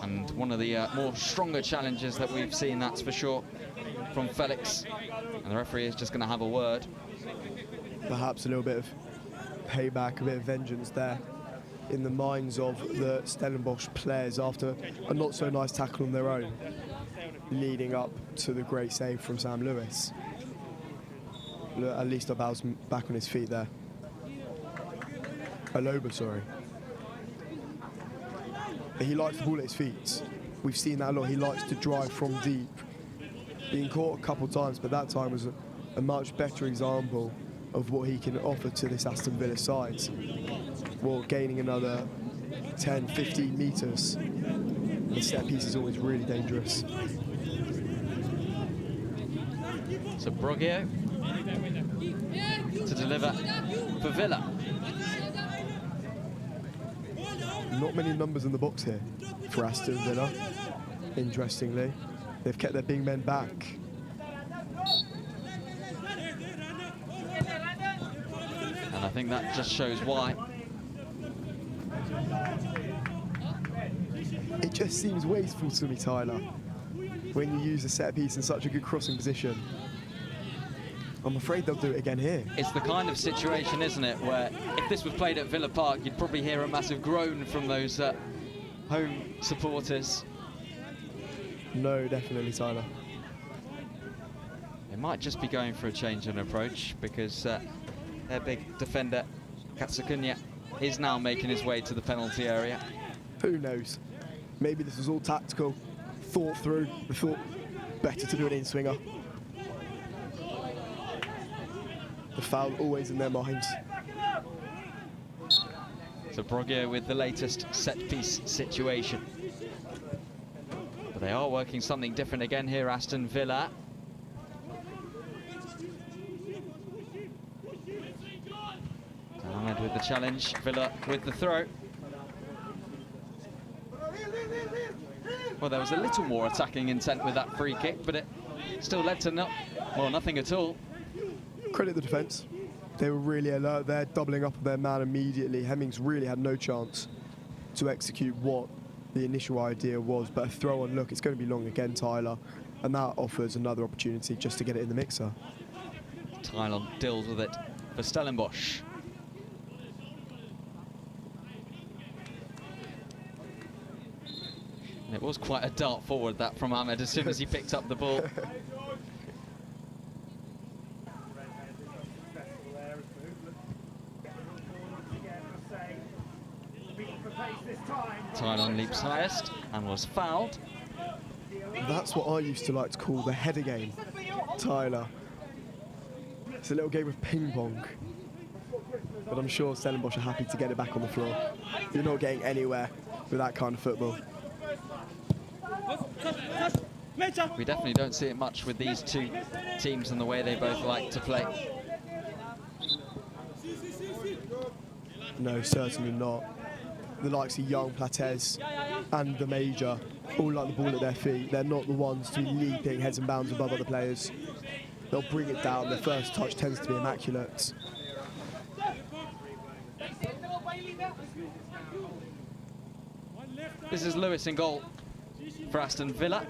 And one of the more stronger challenges that we've seen, that's for sure, from Felix. And the referee is just going to have a word. Perhaps a little bit of payback, a bit of vengeance there in the minds of the Stellenbosch players after a not so nice tackle on their own, leading up to the great save from Sam Lewis. Look, at least Gombau's back on his feet there. Aloba, sorry. He likes the ball at his feet. We've seen that a lot. He likes to drive from deep. Being caught a couple times, but that time was a much better example of what he can offer to this Aston Villa side. Well, gaining another 10, 15 metres. The set piece is always really dangerous. So Broggio to deliver for Villa. Not many numbers in the box here for Aston Villa, interestingly. They've kept their big men back. And I think that just shows why. It just seems wasteful to me, Tyler, when you use a set piece in such a good crossing position. I'm afraid they'll do it again here. It's the kind of situation, isn't it, where if this was played at Villa Park, you'd probably hear a massive groan from those home supporters. No, definitely, Tyler. They might just be going for a change in approach, because their big defender, Katsukunya, is now making his way to the penalty area. Who knows? Maybe this was all tactical, thought through. They thought better to do an in-swinger. The foul always in their minds. So Broggio with the latest set-piece situation. But they are working something different again here, Aston Villa. Ahmed with the challenge, Villa with the throw. Well, there was a little more attacking intent with that free kick, but it still led to nothing at all. Credit the defence. They were really alert there, doubling up on their man immediately. Hemmings really had no chance to execute what the initial idea was, but a throw on, look, it's going to be long again, Tyler, and that offers another opportunity just to get it in the mixer. Tyler deals with it for Stellenbosch. And it was quite a dart forward, that, from Ahmed as soon as he picked up the ball. Tylon leaps highest and was fouled. That's what I used to like to call the header game, Tyler. It's a little game of ping pong. But I'm sure Stellenbosch are happy to get it back on the floor. You're not getting anywhere with that kind of football. We definitely don't see it much with these two teams and the way they both like to play. No, certainly not. The likes of Young, Plates and the Major all like the ball at their feet. They're not the ones to be leaping heads and bounds above other players. They'll bring it down. Their first touch tends to be immaculate. This is Lewis in goal for Aston Villa.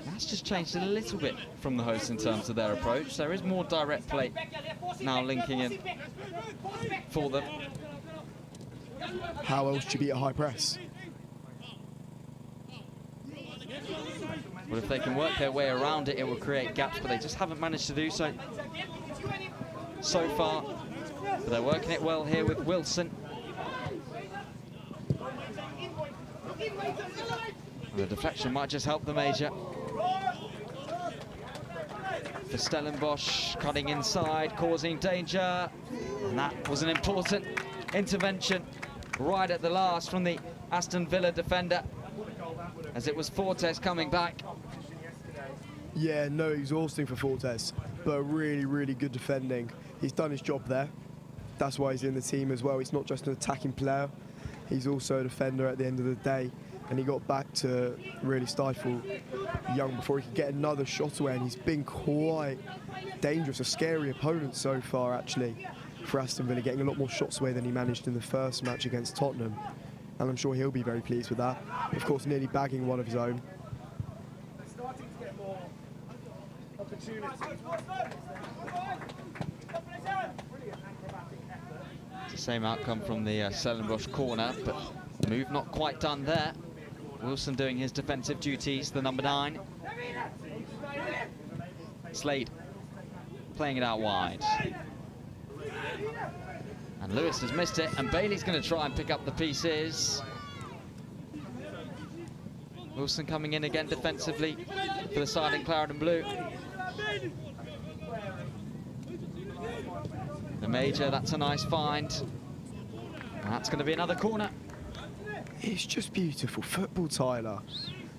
That's just changed a little bit from the hosts in terms of their approach. There is more direct play now linking in for them. How else do you beat a high press? But if they can work their way around it, it will create gaps, but they just haven't managed to do so far. But they're working it well here with Wilson. And the deflection might just help the Major. For Stellenbosch, cutting inside, causing danger. And that was an important intervention right at the last from the Aston Villa defender, as it was Fortes coming back. Yeah, no, exhausting for Fortes, but really, really good defending. He's done his job there. That's why he's in the team as well. He's not just an attacking player, he's also a defender at the end of the day. And he got back to really stifle Young before he could get another shot away. And he's been quite dangerous, a scary opponent so far, actually, for Aston Villa, getting a lot more shots away than he managed in the first match against Tottenham. And I'm sure he'll be very pleased with that. Of course, nearly bagging one of his own. Starting to get more opportunities. It's the same outcome from the Stellenbosch corner, but the move not quite done there. Wilson doing his defensive duties, the number 9. Slade playing it out wide. And Lewis has missed it, and Bailey's going to try and pick up the pieces. Wilson coming in again defensively for the side in claret and blue. The Major, that's a nice find. And that's going to be another corner. It's just beautiful football, Tyler.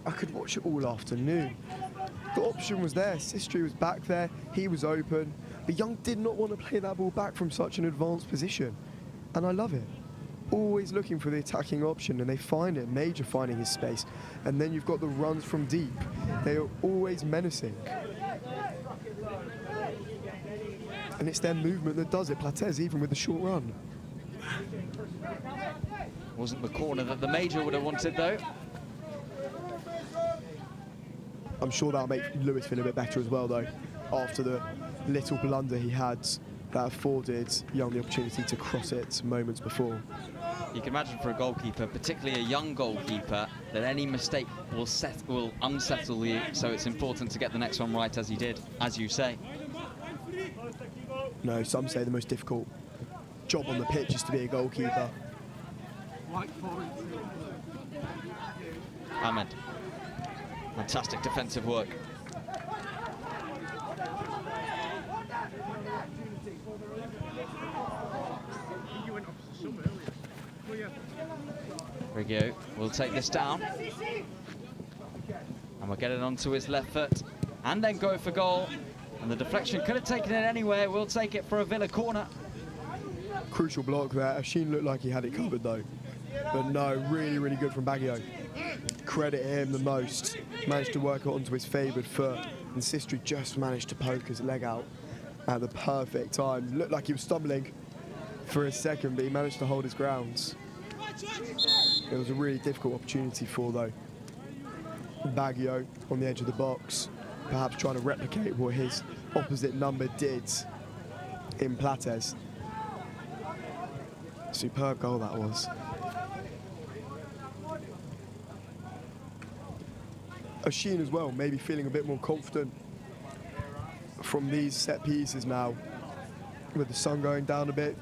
I could watch it all afternoon. The option was there, Sistri was back there, he was open, but Young did not want to play that ball back from such an advanced position. And I love it. Always looking for the attacking option, and they find it, Major finding his space. And then you've got the runs from deep. They are always menacing. And it's their movement that does it, Platez, even with the short run. Wasn't the corner that the Major would have wanted, though. I'm sure that'll make Lewis feel a bit better as well, though, after the little blunder he had that afforded Young the opportunity to cross it moments before. You can imagine for a goalkeeper, particularly a young goalkeeper, that any mistake will unsettle you, so it's important to get the next one right, as he did, as you say. No, some say the most difficult job on the pitch is to be a goalkeeper. Ahmed, fantastic defensive work. Riggio will take this down. And we'll get it onto his left foot and then go for goal. And the deflection could have taken it anywhere. We'll take it for a Villa corner. Crucial block there. Ashin looked like he had it covered, though. But no, really, really good from Baggio. Credit him the most. Managed to work it onto his favoured foot. And Sistri just managed to poke his leg out at the perfect time. Looked like he was stumbling for a second, but he managed to hold his ground. It was a really difficult opportunity for, though, Baggio on the edge of the box, perhaps trying to replicate what his opposite number did in Platez. Superb goal that was. Ashin as well, maybe feeling a bit more confident from these set pieces now, with the sun going down a bit,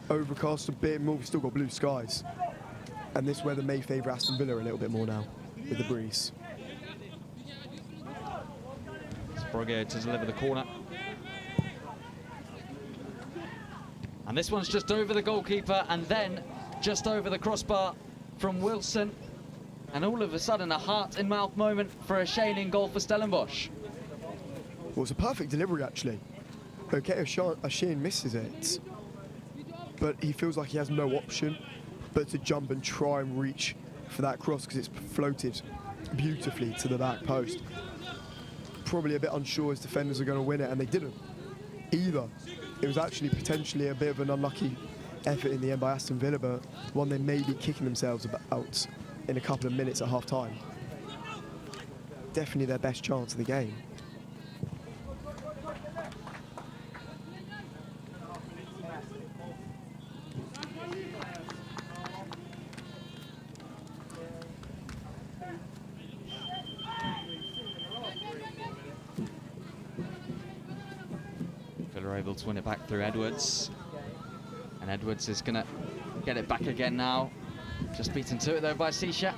overcast a bit more. We've still got blue skies, and this weather may favour Aston Villa a little bit more now with the breeze. Brogger to deliver the corner. And this one's just over the goalkeeper and then just over the crossbar from Wilson. And all of a sudden, a heart-in-mouth moment for a Shane in goal for Stellenbosch. Well, it's a perfect delivery, actually. Okay, Ashin misses it, but he feels like he has no option but to jump and try and reach for that cross because it's floated beautifully to the back post. probably a bit unsure his defenders are going to win it, and they didn't either. It was actually potentially a bit of an unlucky effort in the end by Aston Villa, but one they may be kicking themselves about in a couple of minutes at half-time. Definitely their best chance of the game. Villa able to win it back through Edwards. And Edwards is going to get it back again now. Just beaten to it though by Sisha.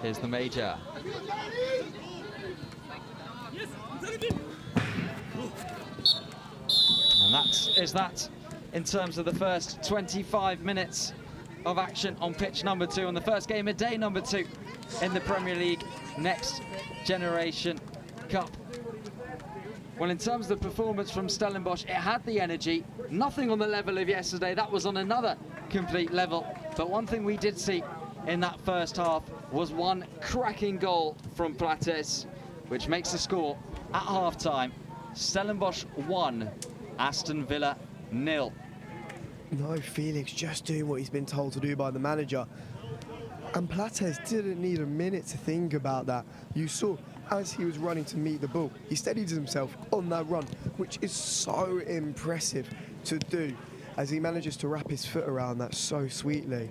Here's the major. And that is that in terms of the first 25 minutes of action on pitch number 2 on the first game of day number 2 in the Premier League Next Generation Cup. Well, in terms of the performance from Stellenbosch, it had the energy, nothing on the level of yesterday. That was on another complete level. But one thing we did see in that first half was one cracking goal from Plata, which makes the score at half-time. Stellenbosch 1, Aston Villa 0. No, Felix just doing what he's been told to do by the manager. And Plata didn't need a minute to think about that. You saw, as he was running to meet the ball, he steadied himself on that run, which is so impressive to do, as he manages to wrap his foot around that so sweetly.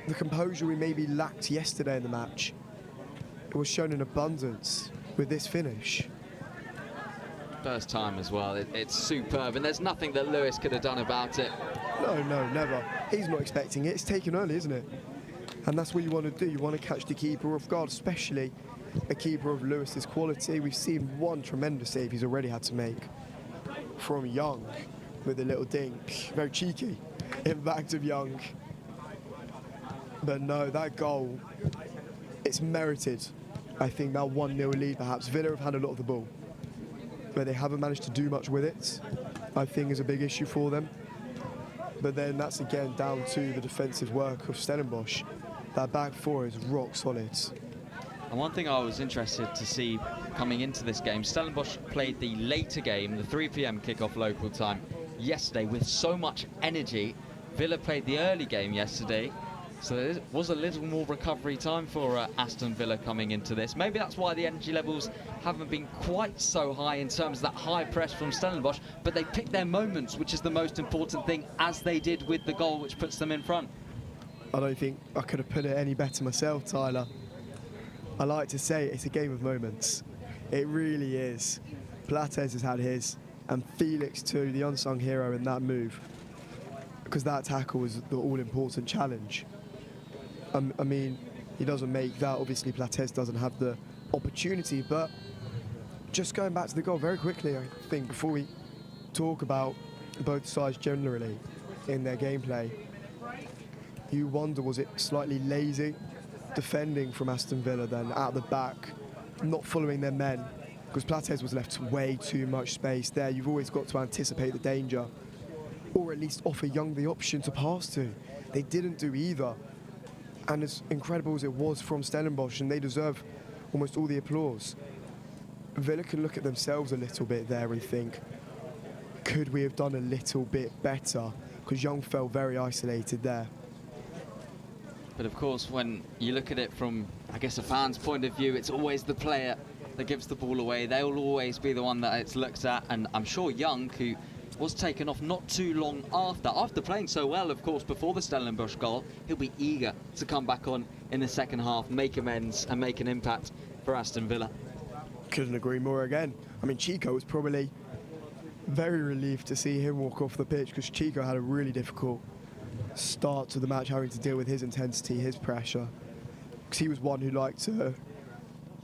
The composure we maybe lacked yesterday in the match, it was shown in abundance with this finish. First time as well, it's superb, and there's nothing that Lewis could have done about it. No, never. He's not expecting it. It's taken early, isn't it? And that's what you want to do. You want to catch the keeper off guard, especially a keeper of Lewis's quality. We've seen one tremendous save he's already had to make from Young with a little dink. Very cheeky impact of Young. But no, that goal, it's merited. I think that 1-0 lead, perhaps. Villa have had a lot of the ball, but they haven't managed to do much with it, I think is a big issue for them. But then that's again down to the defensive work of Stellenbosch. That back four is rock solid. And one thing I was interested to see coming into this game, Stellenbosch played the later game, the 3 p.m. kickoff local time, yesterday with so much energy. Villa played the early game yesterday, so there was a little more recovery time for Aston Villa coming into this. Maybe that's why the energy levels haven't been quite so high in terms of that high press from Stellenbosch, but they picked their moments, which is the most important thing, as they did with the goal, which puts them in front. I don't think I could have put it any better myself, Tyler. I like to say it's a game of moments. It really is. Plates has had his, and Felix too, the unsung hero in that move, because that tackle was the all-important challenge. I mean, he doesn't make that. Obviously, Plates doesn't have the opportunity, but just going back to the goal very quickly, I think, before we talk about both sides generally in their gameplay, you wonder, was it slightly lazy defending from Aston Villa then out the back, not following their men? Because Plates was left way too much space there. You've always got to anticipate the danger, or at least offer Young the option to pass to. They didn't do either. And as incredible as it was from Stellenbosch, and they deserve almost all the applause, Villa can look at themselves a little bit there and think, could we have done a little bit better? Because Young felt very isolated there. But of course, when you look at it from, I guess, a fan's point of view, it's always the player that gives the ball away. They'll always be the one that it's looked at, and I'm sure Young, who was taken off not too long after playing so well, of course, before the Stellenbosch goal, he'll be eager to come back on in the second half, make amends and make an impact for Aston Villa. Couldn't agree more again. I mean, Chico was probably very relieved to see him walk off the pitch, because Chico had a really difficult start to the match, having to deal with his intensity, his pressure, because he was one who liked to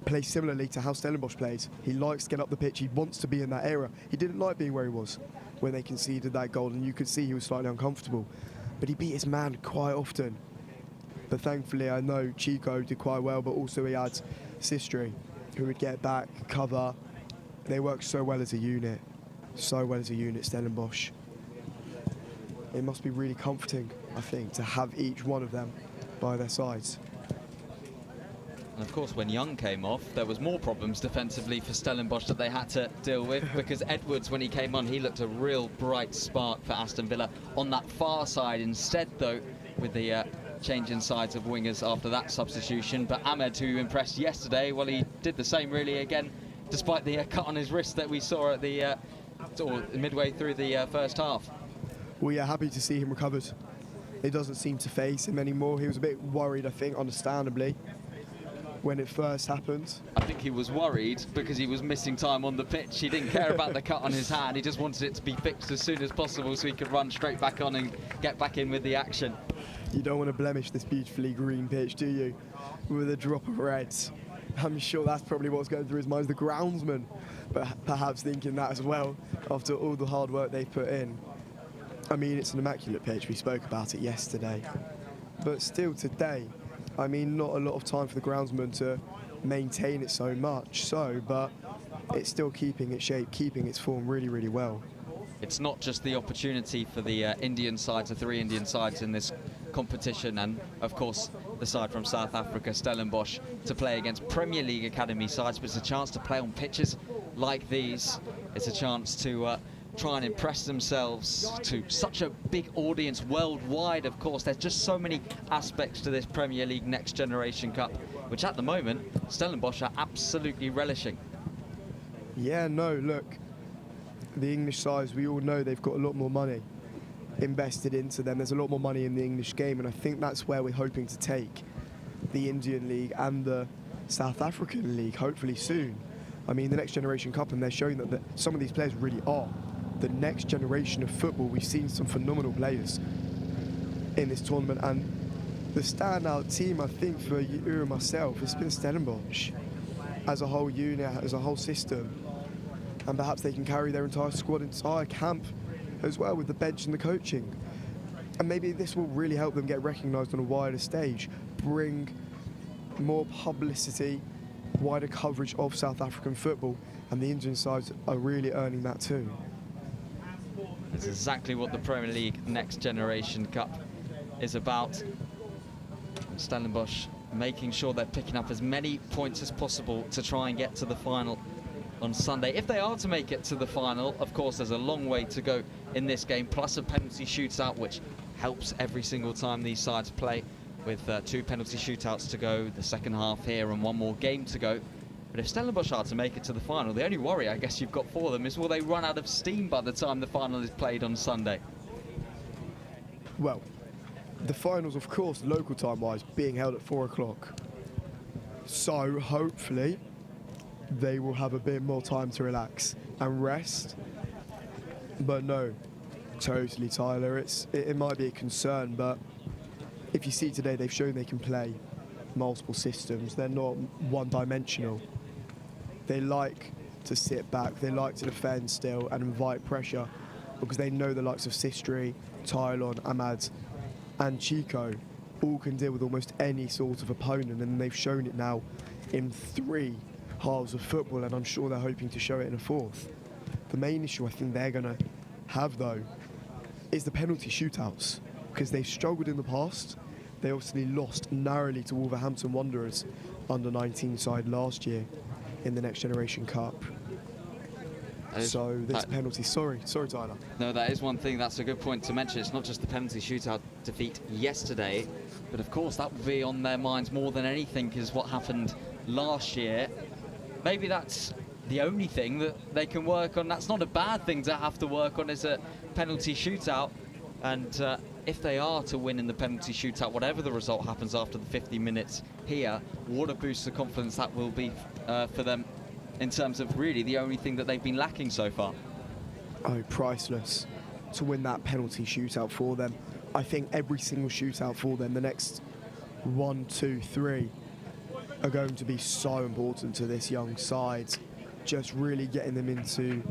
play similarly to how Stellenbosch plays. He likes to get up the pitch, he wants to be in that area. He didn't like being where he was when they conceded that goal, and you could see he was slightly uncomfortable, but he beat his man quite often. But thankfully, I know Chico did quite well, but also he had Sistri, who would get back, cover. They work so well as a unit, Stellenbosch. it must be really comforting, I think, to have each one of them by their sides. And of course, when Young came off, there was more problems defensively for Stellenbosch that they had to deal with, because Edwards, when he came on, he looked a real bright spark for Aston Villa on that far side. Instead, though, with the change in sides of wingers after that substitution. But Ahmed, who impressed yesterday, well, he did the same really again, despite the cut on his wrist that we saw at the midway through the first half. Well, yeah, happy to see him recovered. It doesn't seem to faze him anymore. He was a bit worried, I think, understandably, when it first happened. I think he was worried because he was missing time on the pitch. He didn't care about the cut on his hand. He just wanted it to be fixed as soon as possible so he could run straight back on and get back in with the action. You don't want to blemish this beautifully green pitch, do you? With a drop of red. I'm sure that's probably what's going through his mind, the groundsman, but perhaps thinking that as well after all the hard work they've put in. I mean, it's an immaculate pitch. We spoke about it yesterday. But still today, I mean, not a lot of time for the groundsman to maintain it so much, but it's still keeping its shape, keeping its form really, really well. It's not just the opportunity for the Indian sides, the 3 Indian sides in this competition, and of course the side from South Africa, Stellenbosch, to play against Premier League academy sides, but it's a chance to play on pitches like these. It's a chance to try and impress themselves to such a big audience worldwide. Of course, there's just so many aspects to this Premier League Next Generation Cup, which at the moment Stellenbosch are absolutely relishing. Yeah, no, look, the English sides, we all know they've got a lot more money invested into them. There's a lot more money in the English game, and I think that's where we're hoping to take the Indian League and the South African League, hopefully soon. I mean, the Next Generation Cup, and they're showing that some of these players really are the next generation of football. We've seen some phenomenal players in this tournament, and the standout team, I think, for you and myself, has been Stellenbosch as a whole unit, as a whole system. And perhaps they can carry their entire squad, entire camp as well, with the bench and the coaching. And maybe this will really help them get recognised on a wider stage, bring more publicity, wider coverage of South African football, and the Indian sides are really earning that too. It's exactly what the Premier League Next Generation Cup is about. And Stellenbosch making sure they're picking up as many points as possible to try and get to the final on Sunday. If they are to make it to the final, of course, there's a long way to go in this game, plus a penalty shootout, which helps every single time these sides play, with 2 penalty shootouts to go, the second half here, and 1 more game to go. But if Stellenbosch are to make it to the final, the only worry I guess you've got for them is, will they run out of steam by the time the final is played on Sunday? Well, the finals, of course, local time-wise, being held at 4 o'clock. So hopefully they will have a bit more time to relax and rest. But no, totally, Tyler, it might be a concern, but if you see today, they've shown they can play multiple systems. They're not one-dimensional. They like to sit back, they like to defend still and invite pressure, because they know the likes of Sistri, Tylon, Ahmad and Chico all can deal with almost any sort of opponent, and they've shown it now in 3 halves of football, and I'm sure they're hoping to show it in a 4th. The main issue I think they're going to have, though, is the penalty shootouts, because they've struggled in the past. They obviously lost narrowly to Wolverhampton Wanderers under-19 side last year in the Next Generation Cup. So this penalty, sorry Tyler. No, that is one thing, that's a good point to mention. It's not just the penalty shootout defeat yesterday, but of course that will be on their minds more than anything, is what happened last year. Maybe that's the only thing that they can work on. That's not a bad thing to have to work on, is a penalty shootout. And if they are to win in the penalty shootout, whatever the result happens after the 50 minutes here, what a boost of confidence that will be for them, in terms of really the only thing that they've been lacking so far. Oh, priceless to win that penalty shootout for them. I think every single shootout for them, the next 1, 2, 3, are going to be so important to this young side. Just really getting them into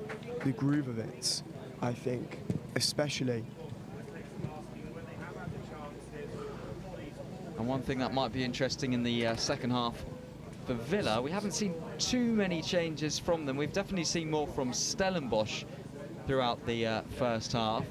the groove of it, I think, especially. And one thing that might be interesting in the second half for Villa, we haven't seen too many changes from them. We've definitely seen more from Stellenbosch throughout the first half.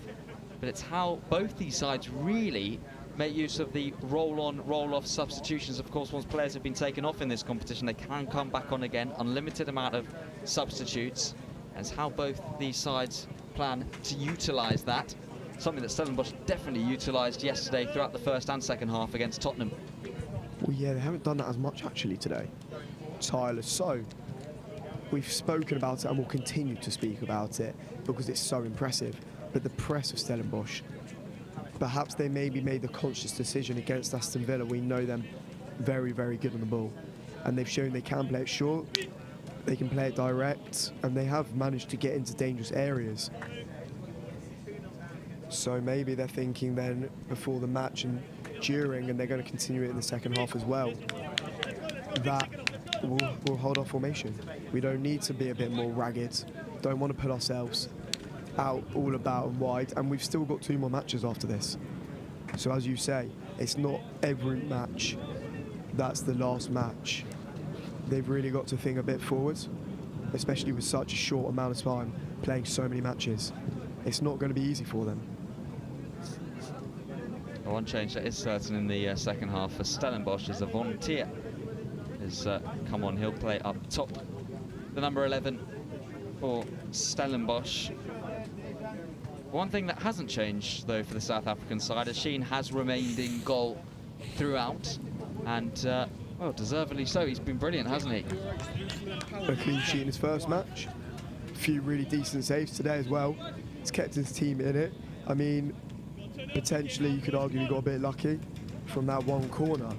but it's how both these sides really make use of the roll-on, roll-off substitutions. Of course, once players have been taken off in this competition, they can come back on again, unlimited amount of substitutes. And it's how both these sides plan to utilise that, something that Stellenbosch definitely utilised yesterday throughout the first and second half against Tottenham. Well, yeah, they haven't done that as much actually today, Tyler. So we've spoken about it and we'll continue to speak about it because it's so impressive. But the press of Stellenbosch, perhaps they maybe made the conscious decision against Aston Villa. We know them very, very good on the ball. And they've shown they can play it short, they can play it direct, and they have managed to get into dangerous areas. So maybe they're thinking then before the match and during, and they're going to continue it in the second half as well, that we'll hold our formation. We don't need to be a bit more ragged. Don't want to put ourselves out all about and wide, and we've still got 2 more matches after this. So as you say, it's not every match that's the last match. They've really got to think a bit forward, especially with such a short amount of time, playing so many matches. It's not going to be easy for them. One change that is certain in the second half for Stellenbosch is a Volunteer has come on. He'll play up top. The number 11 for Stellenbosch. One thing that hasn't changed, though, for the South African side is Sheen has remained in goal throughout, and, well, deservedly so. He's been brilliant, hasn't he? A clean sheet in his first match. A few really decent saves today as well. He's kept his team in it. I mean, potentially you could argue he got a bit lucky from that one corner.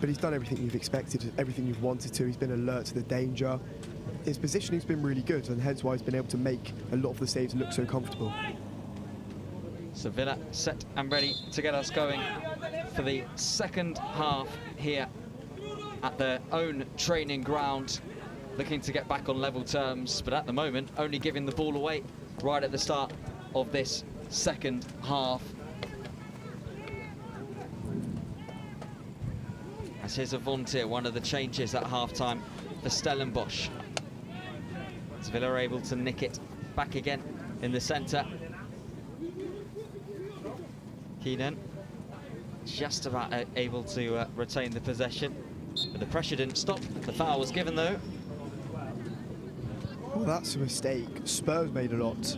But he's done everything you've expected, everything you've wanted to. He's been alert to the danger. His positioning's been really good, and hence why he's been able to make a lot of the saves look so comfortable. So Villa set and ready to get us going for the second half here at their own training ground, looking to get back on level terms, but at the moment only giving the ball away right at the start of this second half. As here's a Volunteer, one of the changes at half-time for Stellenbosch. As Villa are able to nick it back again in the centre. Keenan just about able to retain the possession, but the pressure didn't stop. The foul was given, though. Well, that's a mistake. Spurs made a lot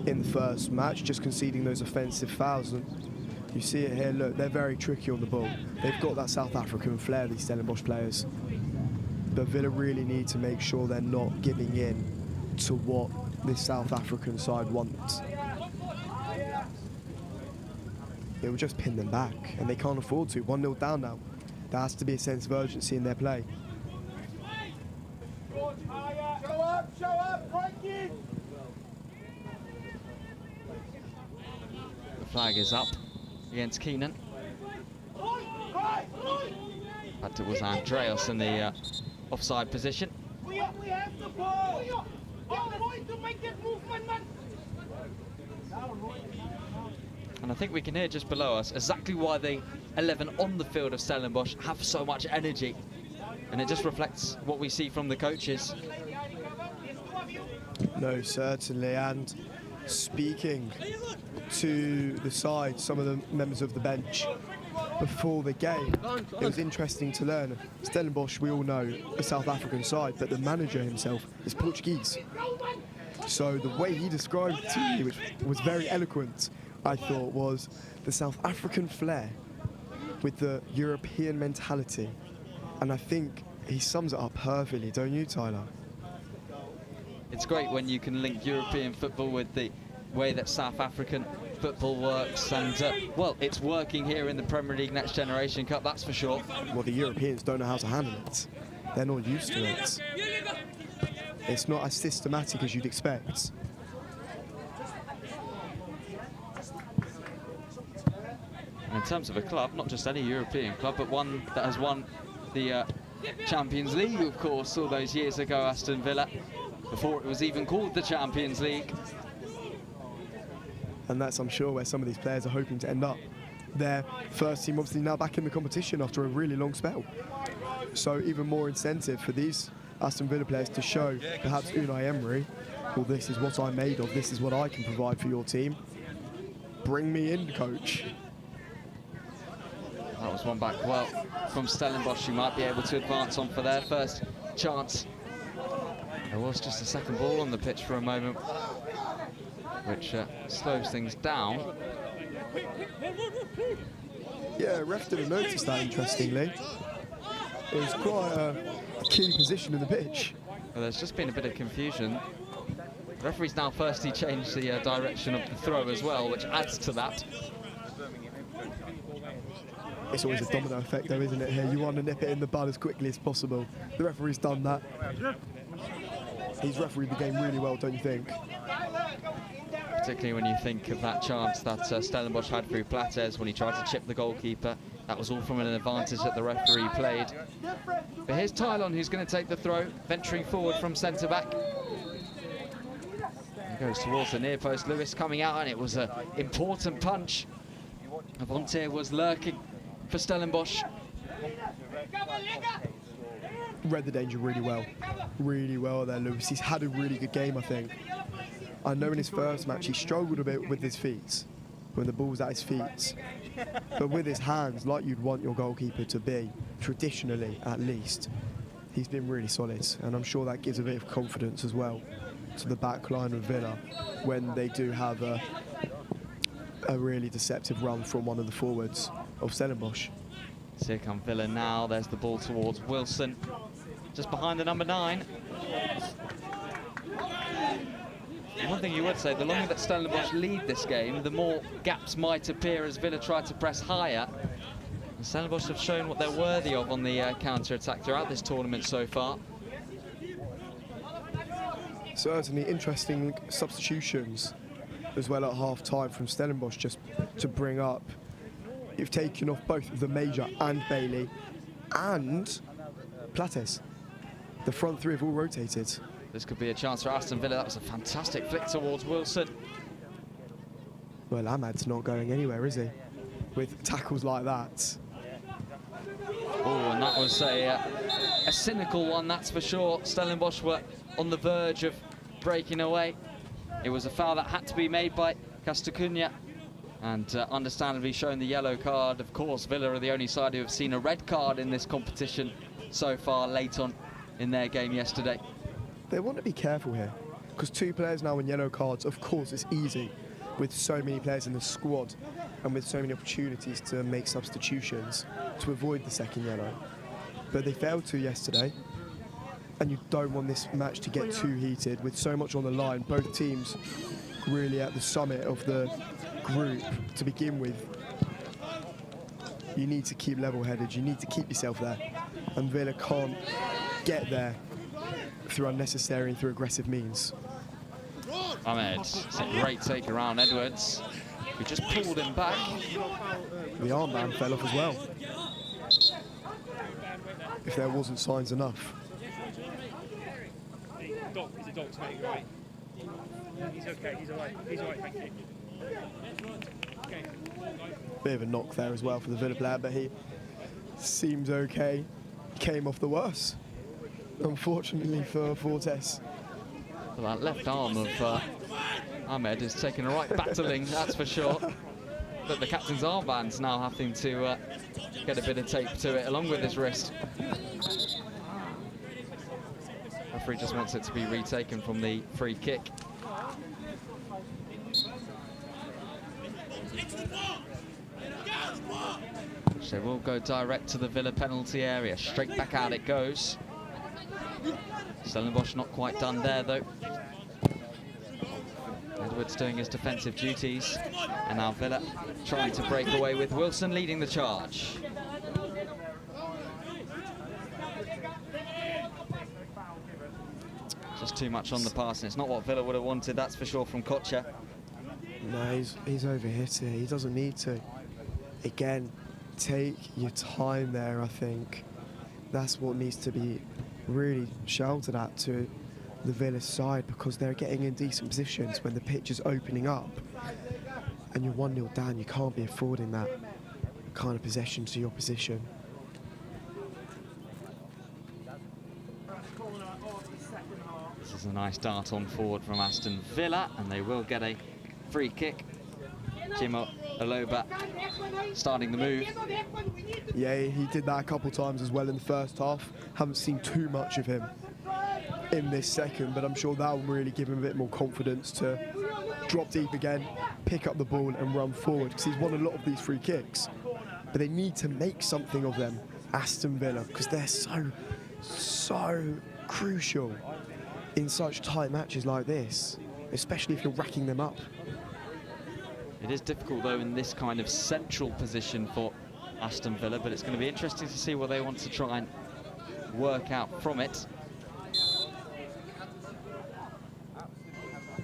in the first match, just conceding those offensive fouls. And you see it here, look, they're very tricky on the ball. They've got that South African flair, these Stellenbosch players. But Villa really need to make sure they're not giving in to what this South African side wants. It will just pin them back, and they can't afford to. 1-0 down now. There has to be a sense of urgency in their play. Show up, Frankie! The flag is up against Keenan. But it was Andreas in the offside position. We have the ball! I'm going to make that movement, man! And I think we can hear just below us exactly why the 11 on the field of Stellenbosch have so much energy. And it just reflects what we see from the coaches. No, certainly. And speaking to the side, some of the members of the bench before the game, it was interesting to learn. Stellenbosch, we all know, a South African side, but the manager himself is Portuguese. So the way he described it to me, which was very eloquent, I thought, was the South African flair with the European mentality. And I think he sums it up perfectly, don't you, Tyler? It's great when you can link European football with the way that South African football works, and well, it's working here in the Premier League Next Generation Cup, that's for sure. Well, the Europeans don't know how to handle it. They're not used to it. It's not as systematic as you'd expect. And in terms of a club, not just any European club, but one that has won the Champions League, of course, all those years ago, Aston Villa, before it was even called the Champions League. And that's, I'm sure, where some of these players are hoping to end up. Their first team obviously now back in the competition after a really long spell. So even more incentive for these Aston Villa players to show perhaps Unai Emery, well, this is what I'm made of, this is what I can provide for your team. Bring me in, coach. That was one back well from Stellenbosch, who might be able to advance on for their first chance. There was just a second ball on the pitch for a moment, which slows things down. Yeah, ref didn't notice that, interestingly. It was quite a key position in the pitch. Well, there's just been a bit of confusion. The referee's now firstly changed the direction of the throw as well, which adds to that. It's always a domino effect though, isn't it, here? You want to nip it in the bud as quickly as possible. The referee's done that. He's refereed the game really well, don't you think? Particularly when you think of that chance that Stellenbosch had through Plata when he tried to chip the goalkeeper. That was all from an advantage that the referee played. But here's Tylon, who's going to take the throw, venturing forward from centre-back. He goes towards the near post. Lewis coming out, and it was an important punch. Avonte was lurking for Stellenbosch. Read the danger really well. Really well there, Lewis. He's had a really good game, I think. I know in his first match he struggled a bit with his feet, when the ball's at his feet. But with his hands, like you'd want your goalkeeper to be, traditionally at least, he's been really solid. And I'm sure that gives a bit of confidence as well to the back line of Villa when they do have a really deceptive run from one of the forwards of Stellenbosch. So here come Villa now. There's the ball towards Wilson, just behind the number 9. One thing you would say, the longer that Stellenbosch lead this game, the more gaps might appear as Villa try to press higher. And Stellenbosch have shown what they're worthy of on the counter-attack throughout this tournament so far. Certainly interesting substitutions as well at half-time from Stellenbosch, just to bring up. You've taken off both the Major and Bailey and Plates. The front three have all rotated. This could be a chance for Aston Villa. That was a fantastic flick towards Wilson. Well, Ahmad's not going anywhere, is he? With tackles like that. Oh, and that was a cynical one, that's for sure. Stellenbosch were on the verge of breaking away. It was a foul that had to be made by Castacunha, and understandably shown the yellow card. Of course, Villa are the only side who have seen a red card in this competition so far late on in their game yesterday. They want to be careful here, because 2 players now in yellow cards, of course it's easy with so many players in the squad and with so many opportunities to make substitutions to avoid the second yellow. But they failed to yesterday, and you don't want this match to get too heated with so much on the line. Both teams really at the summit of the group to begin with. You need to keep level-headed, you need to keep yourself there, and Villa can't get there through unnecessary and through aggressive means. Ahmed, it's a great take around Edwards, who just pulled him back. The armband fell off as well, if there wasn't signs enough. He's a dog's mate, right? He's okay, he's alright, thank you. Okay. Bit of a knock there as well for the Villa player, but he seems okay. Came off the worst, unfortunately for Fortes. Well, that left arm of Ahmed is taking a right battling, that's for sure. But the captain's armband's now having to get a bit of tape to it, along with his wrist. Referee just wants it to be retaken from the free kick. So we'll go direct to the Villa penalty area. Straight back out it goes. Stellenbosch not quite done there though. Edwards doing his defensive duties. And now Villa trying to break away with Wilson leading the charge. Just too much on the pass, and it's not what Villa would have wanted, that's for sure, from Kocha. No, he's overhit it. He doesn't need to. Again, take your time there, I think. That's what needs to be really shouted at to the Villa side, because they're getting in decent positions when the pitch is opening up. And you're 1-0 down, you can't be affording that kind of possession to your position. This is a nice dart on forward from Aston Villa, and they will get a free kick. Jimo Aloba starting the move. Yeah, he did that a couple times as well in the first half. Haven't seen too much of him in this second, but I'm sure that will really give him a bit more confidence to drop deep again, pick up the ball and run forward, because he's won a lot of these free kicks. But they need to make something of them, Aston Villa, because they're so crucial in such tight matches like this, especially if you're racking them up. It is difficult, though, in this kind of central position for Aston Villa, but it's going to be interesting to see what they want to try and work out from it.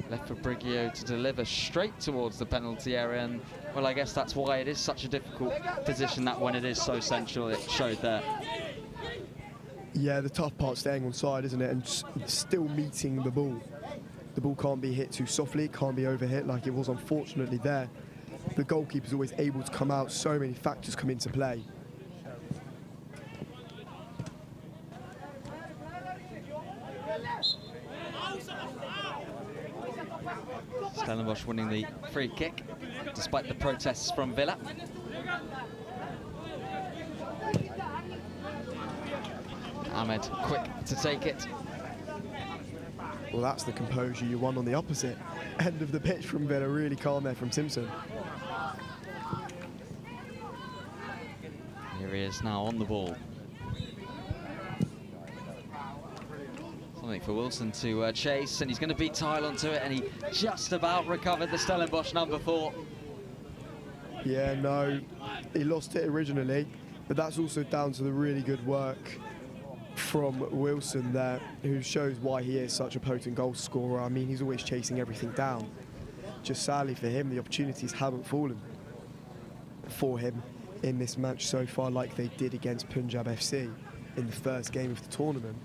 Left for Brigio to deliver straight towards the penalty area, and, well, I guess that's why it is such a difficult position, that when it is so central, it showed there. Yeah, the tough part's staying on side, isn't it, and still meeting the ball. The ball can't be hit too softly, it can't be overhit like it was unfortunately there. The goalkeeper's always able to come out, so many factors come into play. Stellenbosch winning the free kick, despite the protests from Villa. Ahmed quick to take it. Well, that's the composure you want on the opposite end of the pitch from Villa. Really calm there from Simpson. Here he is now on the ball. Something for Wilson to chase, and he's going to beat Tyle onto it, and he just about recovered the Stellenbosch number 4. Yeah, no, he lost it originally, but that's also down to the really good work from Wilson there, who shows why he is such a potent goal scorer. I mean, he's always chasing everything down. Just sadly for him, the opportunities haven't fallen for him in this match so far, like they did against Punjab FC in the first game of the tournament.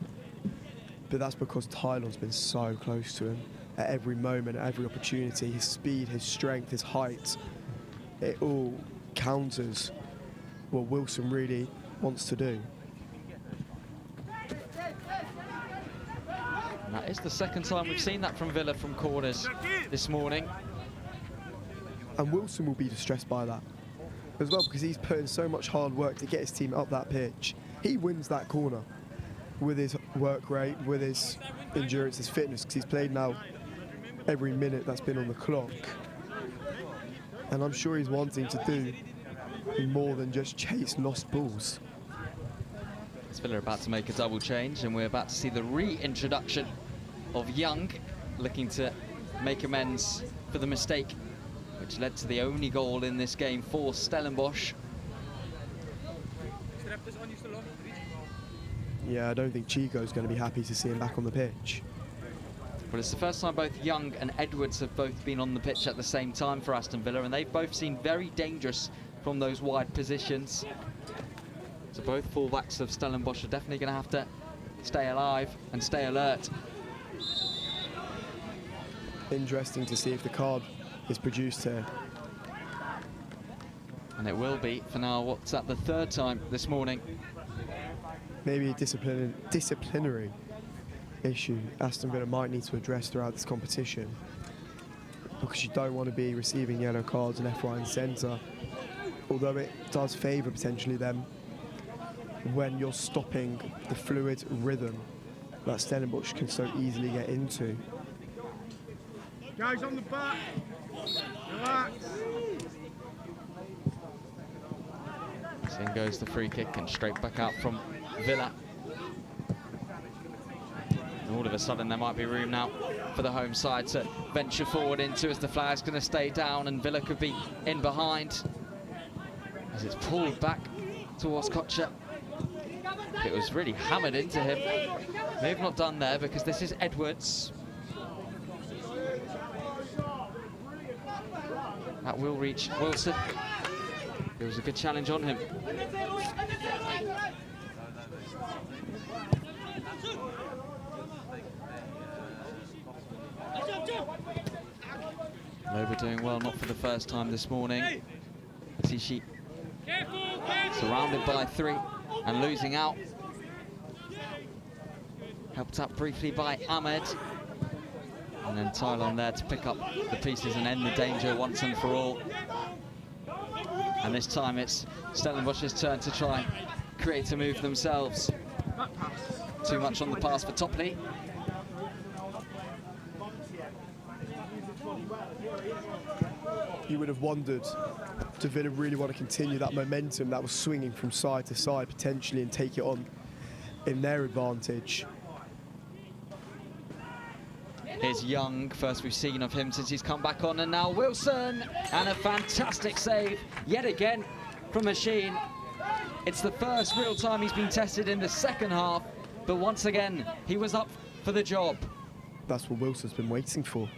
But that's because Tylon's been so close to him at every moment, at every opportunity. His speed, his strength, his height, it all counters what Wilson really wants to do. And that is the second time we've seen that from Villa from corners this morning. And Wilson will be distressed by that as well, because he's put in so much hard work to get his team up that pitch. He wins that corner with his work rate, with his endurance, his fitness, because he's played now every minute that's been on the clock. And I'm sure he's wanting to do more than just chase lost balls. Villa are about to make a double change, and we're about to see the reintroduction of Young, looking to make amends for the mistake which led to the only goal in this game for Stellenbosch. Yeah, I don't think Chico's going to be happy to see him back on the pitch. But it's the first time both Young and Edwards have both been on the pitch at the same time for Aston Villa, and they've both seen very dangerous from those wide positions. So both fullbacks of Stellenbosch are definitely going to have to stay alive and stay alert. Interesting to see if the card is produced here. And it will be for now. What's at the third time this morning? Maybe a disciplinary issue Aston Villa might need to address throughout this competition, because you don't want to be receiving yellow cards left, right and centre, although it does favour potentially them when you're stopping the fluid rhythm that Stellenbosch can so easily get into. Guys on the back, relax. So in goes the free kick, and straight back out from Villa. And all of a sudden there might be room now for the home side to venture forward into, as the flag's going to stay down and Villa could be in behind as it's pulled back towards Kocher. It was really hammered into him. They've not done there, because this is Edwards. That will reach Wilson. It was a good challenge on him. Loba doing well, not for the first time this morning. Tishi surrounded by 3 and losing out. Helped up briefly by Ahmed. And then Tylon there to pick up the pieces and end the danger once and for all. And this time it's Stellenbosch's turn to try and create a move themselves. Too much on the pass for Topley. You would have wondered, do Villa really want to continue that momentum that was swinging from side to side potentially and take it on in their advantage? Here's Young, first we've seen of him since he's come back on, and now Wilson, and a fantastic save yet again from Machine. It's the first real time he's been tested in the second half, but once again he was up for the job. That's what Wilson's been waiting for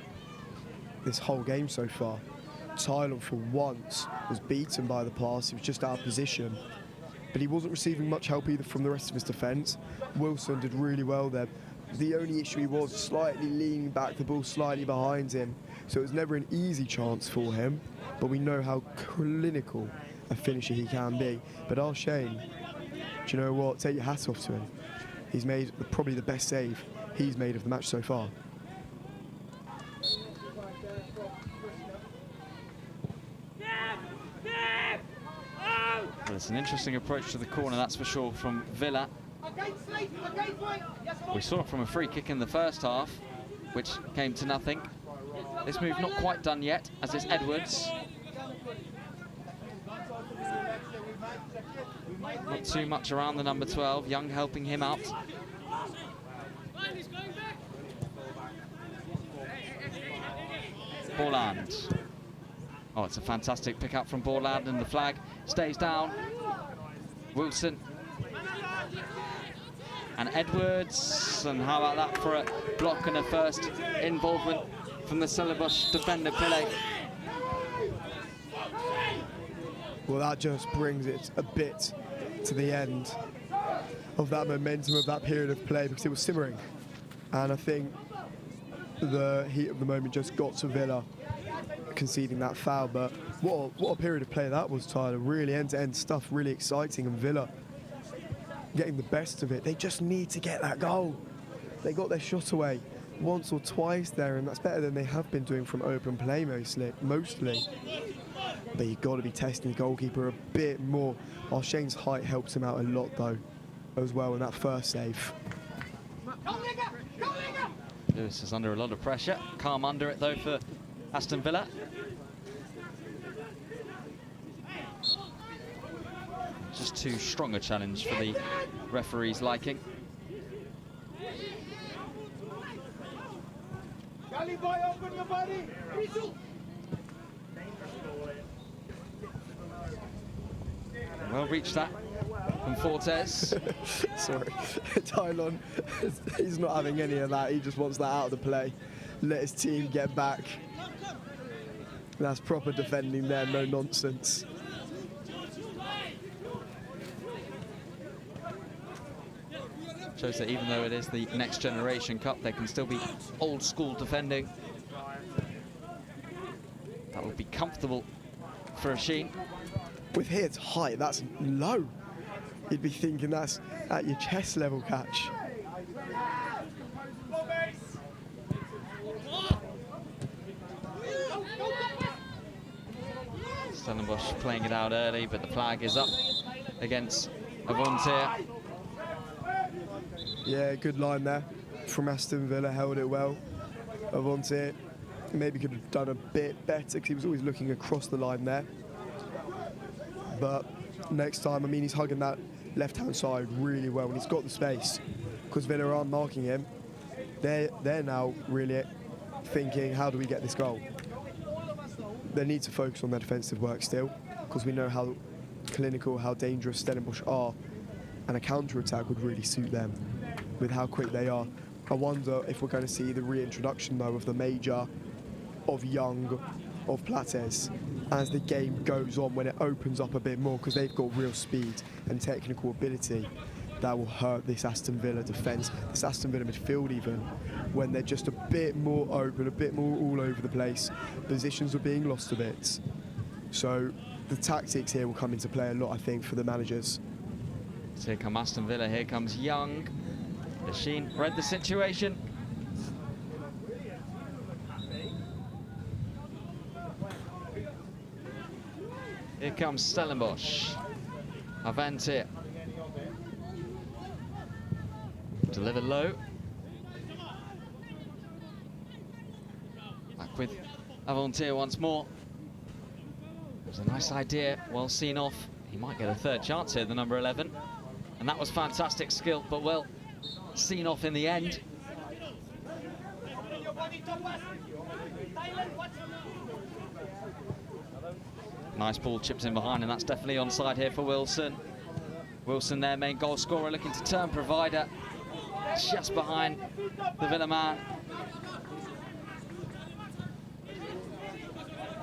this whole game so far. Tylon for once was beaten by the pass, he was just out of position, but he wasn't receiving much help either from the rest of his defence. Wilson did really well there. The only issue he was slightly leaning back, the ball slightly behind him, so it was never an easy chance for him, but we know how clinical a finisher he can be. But Shane, do you know what? Take your hat off to him. He's made probably the best save he's made of the match so far. Well, it's an interesting approach to the corner, that's for sure, from Villa. We saw it from a free kick in the first half, which came to nothing. This move not quite done yet, as is Edwards. Not too much around the number 12, Young helping him out. Borland. Oh, it's a fantastic pick up from Borland, and the flag stays down. Wilson. And Edwards, and how about that for a block and a first involvement from the Stellenbosch defender, Pillay. Well, that just brings it a bit to the end of that momentum of that period of play, because it was simmering. And I think the heat of the moment just got to Villa conceding that foul. But what a period of play that was, Tyler. Really end-to-end stuff, really exciting, and Villa getting the best of it. They just need to get that goal. They got their shot away once or twice there, and that's better than they have been doing from open play mostly. But you've got to be testing the goalkeeper a bit more. Shane's height helps him out a lot though, as well, in that first save. Lewis is under a lot of pressure. Calm under it though for Aston Villa. Just too strong a challenge for the referee's liking. Well reached that from Fortes. Sorry, Tylon, he's not having any of that. He just wants that out of the play. Let his team get back. That's proper defending there, no nonsense. Shows that even though it is the Next Generation Cup, there can still be old school defending. That would be comfortable for Ashin. With his height, that's low. You'd be thinking that's at your chest level catch. Stellenbosch playing it out early, but the flag is up against Avontier. Yeah, good line there from Aston Villa, held it well. Avontier maybe could have done a bit better because he was always looking across the line there. But next time, I mean, he's hugging that left-hand side really well, and he's got the space because Villa aren't marking him. They're now really thinking, how do we get this goal? They need to focus on their defensive work still, because we know how clinical, how dangerous Stellenbosch are, and a counter-attack would really suit them with how quick they are. I wonder if we're going to see the reintroduction, though, of the major, of Young, of Plates, as the game goes on, when it opens up a bit more, because they've got real speed and technical ability that will hurt this Aston Villa defence, this Aston Villa midfield even, when they're just a bit more open, a bit more all over the place. Positions are being lost a bit. So the tactics here will come into play a lot, I think, for the managers. So here come Aston Villa, here comes Young. Ashin read the situation. Here comes Stellenbosch. Avante. Delivered low. Back with Avantier once more. It was a nice idea, well seen off. He might get a third chance here, the number 11. And that was fantastic skill, but well seen off in the end. Nice ball chips in behind, and that's definitely onside here for Wilson. Wilson, their main goal scorer, looking to turn provider. Just behind the Villa man.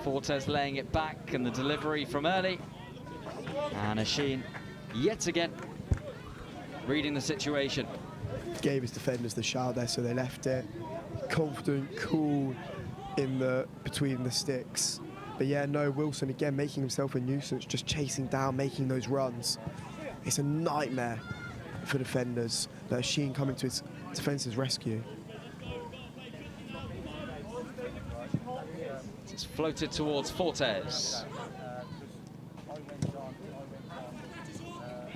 Fortes laying it back, and the delivery from early. And Ashin, yet again, reading the situation. Gave his defenders the shout there, so they left it. Confident, cool in the between the sticks. But yeah, no, Wilson again making himself a nuisance, just chasing down, making those runs. It's a nightmare for defenders, but Ashin coming to his defence's rescue. It's floated towards Fortes.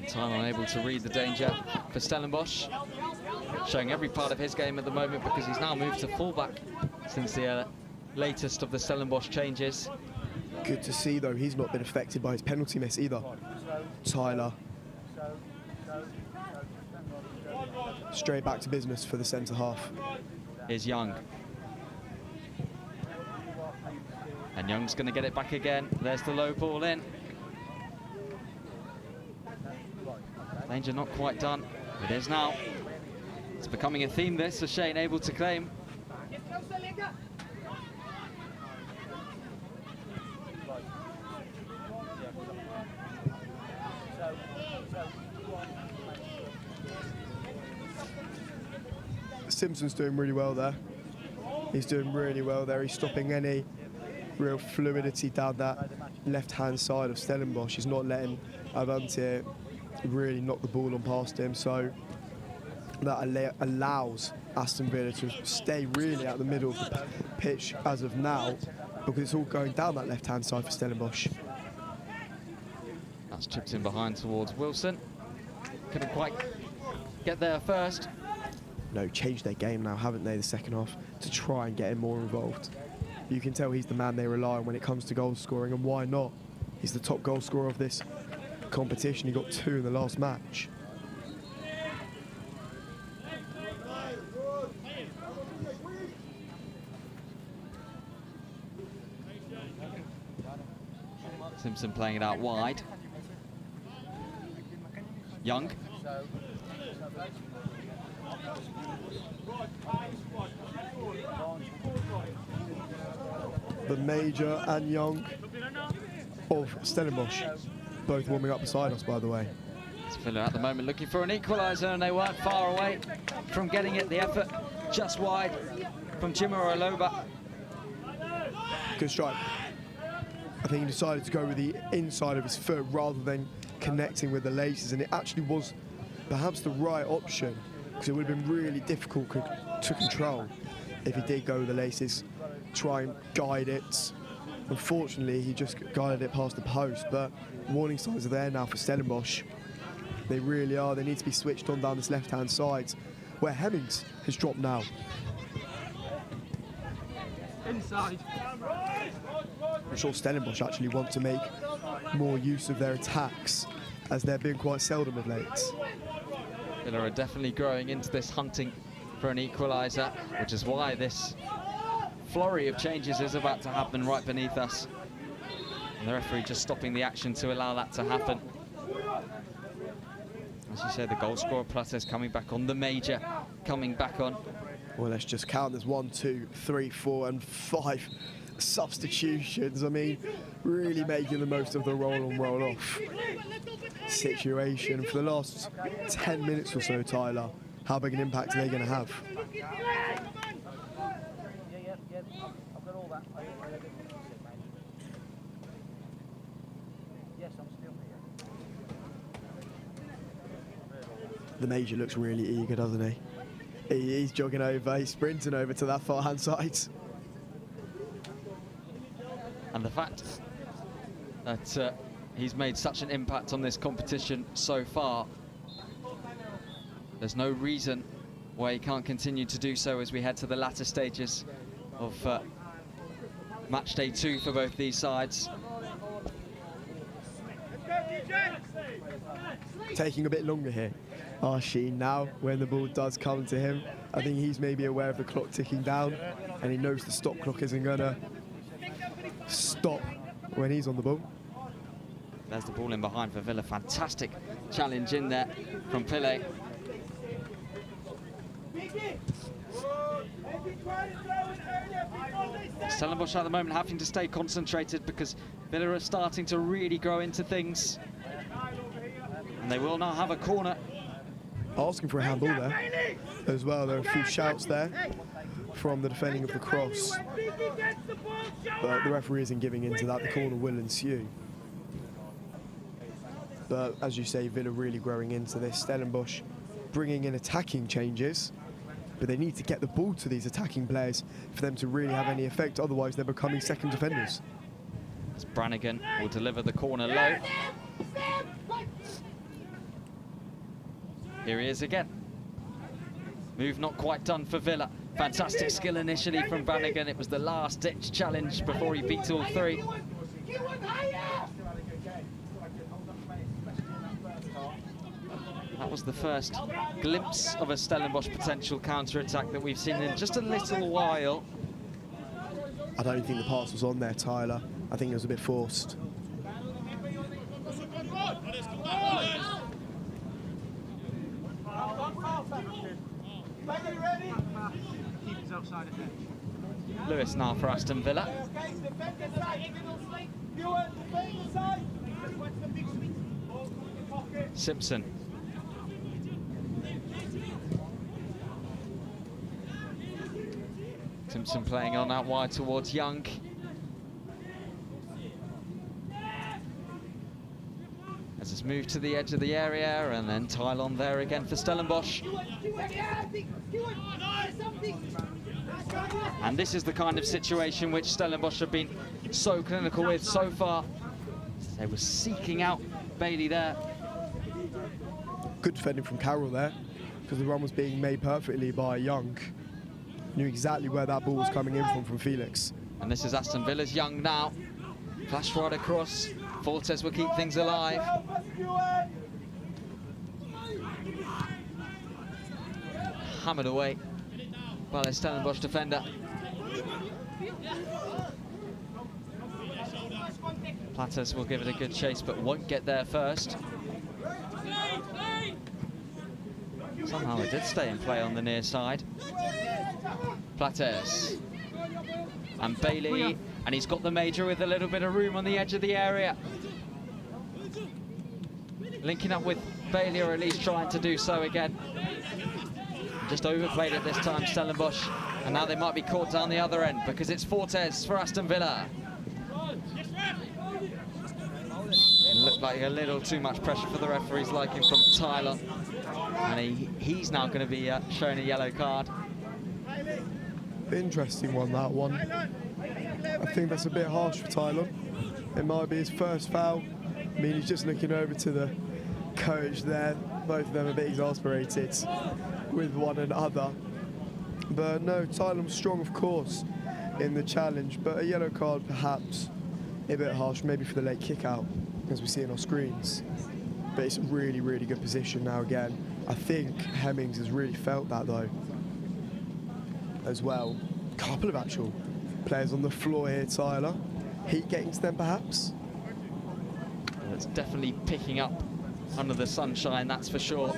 Time unable to read the danger for Stellenbosch. Showing every part of his game at the moment because he's now moved to fullback since the latest of the Stellenbosch changes. Good to see, though, he's not been affected by his penalty miss either. Tyler. Straight back to business for the centre half. Is Young. And Young's going to get it back again. There's the low ball in. Danger not quite done. It is now. It's becoming a theme, this, as Shane able to claim. Simpson's doing really well there. He's doing really well there. He's stopping any real fluidity down that left-hand side of Stellenbosch. He's not letting Avantier really knock the ball on past him, so that allows Aston Villa to stay really out the middle of the pitch as of now, because it's all going down that left-hand side for Stellenbosch. That's chipped in behind towards Wilson. Couldn't quite get there first. No, changed their game now, haven't they, the second half, to try and get him more involved. You can tell he's the man they rely on when it comes to goal scoring, and why not? He's the top goal scorer of this competition. He got 2 in the last match. Simpson playing it out wide. Young. The Major and Young of Stellenbosch, both warming up beside us, by the way. It's Villa at the moment looking for an equaliser, and they weren't far away from getting it. The effort just wide from Chimera Aloba. Good strike. I think he decided to go with the inside of his foot rather than connecting with the laces, and it actually was perhaps the right option, because it would have been really difficult to control if he did go with the laces, try and guide it. Unfortunately, he just guided it past the post, but warning signs are there now for Stellenbosch. They really are. They need to be switched on down this left-hand side, where Hemmings has dropped now. Inside. I'm sure Stellenbosch actually want to make more use of their attacks, as they've been quite seldom of late. Villa are definitely growing into this hunting for an equaliser, which is why this flurry of changes is about to happen right beneath us. And the referee just stopping the action to allow that to happen. As you say, the goal scorer Plata is coming back on, the Major coming back on. Well, let's just count. There's 1, 2, 3, 4 and 5 substitutions. I mean, really making the most of the roll-on, roll-off situation for the last 10 minutes or so, Tyler. How big an impact are they going to have? The Major looks really eager, doesn't he? He's jogging over, he's sprinting over to that far-hand side. And the fact that he's made such an impact on this competition so far, there's no reason why he can't continue to do so as we head to the latter stages of match day 2 for both these sides. Taking a bit longer here. Sheen now, when the ball does come to him, I think he's maybe aware of the clock ticking down, and he knows the stop clock isn't going to stop when he's on the ball. There's the ball in behind for Villa. Fantastic challenge in there from Pile. Stellenbosch at the moment having to stay concentrated because Villa are starting to really grow into things. And they will now have a corner. Asking for a handball there as well. There are a few shouts there from the defending of the cross. But the referee isn't giving in to that. The corner will ensue. But as you say, Villa really growing into this. Stellenbosch bringing in attacking changes. But they need to get the ball to these attacking players for them to really have any effect. Otherwise, they're becoming second defenders. As Brannigan will deliver the corner low. Here he is again. Move not quite done for Villa. Fantastic skill initially from Brannigan. It was the last-ditch challenge before he beat all 3. That was the first glimpse of a Stellenbosch potential counter-attack that we've seen in just a little while. I don't think the pass was on there, Tyler. I think it was a bit forced. Lewis now for Aston Villa. Simpson. Simpson playing on out wide towards Young. As it's moved to the edge of the area, and then Tylon there again for Stellenbosch. And this is the kind of situation which Stellenbosch have been so clinical with so far. They were seeking out Bailey there. Good defending from Carroll there, because the run was being made perfectly by Young. Knew exactly where that ball was coming in from Felix. And this is Aston Villa's Young now. Flash right across. Fortes will keep things alive. Hammered away by the Stellenbosch defender. Platas will give it a good chase, but won't get there first. Somehow it did stay in play on the near side. Platas. And Bailey, and he's got the major with a little bit of room on the edge of the area. Linking up with Bailey, or at least trying to do so again. Just overplayed it this time, Stellenbosch. And now they might be caught down the other end because it's Fortes for Aston Villa. Looked like a little too much pressure for the referee's liking from Tylon. And he's now going to be shown a yellow card. Interesting one, that one. I think that's a bit harsh for Tylon. It might be his first foul. I mean, he's just looking over to the coach there. Both of them a bit exasperated with one another. But no, Tylon was strong, of course, in the challenge. But a yellow card, perhaps, a bit harsh, maybe for the late kick-out, as we see on our screens. But it's a really, really good position now again. I think Hemmings has really felt that, though, as well. Couple of actual players on the floor here, Tyler. Heat getting to them, perhaps? Well, it's definitely picking up under the sunshine, that's for sure.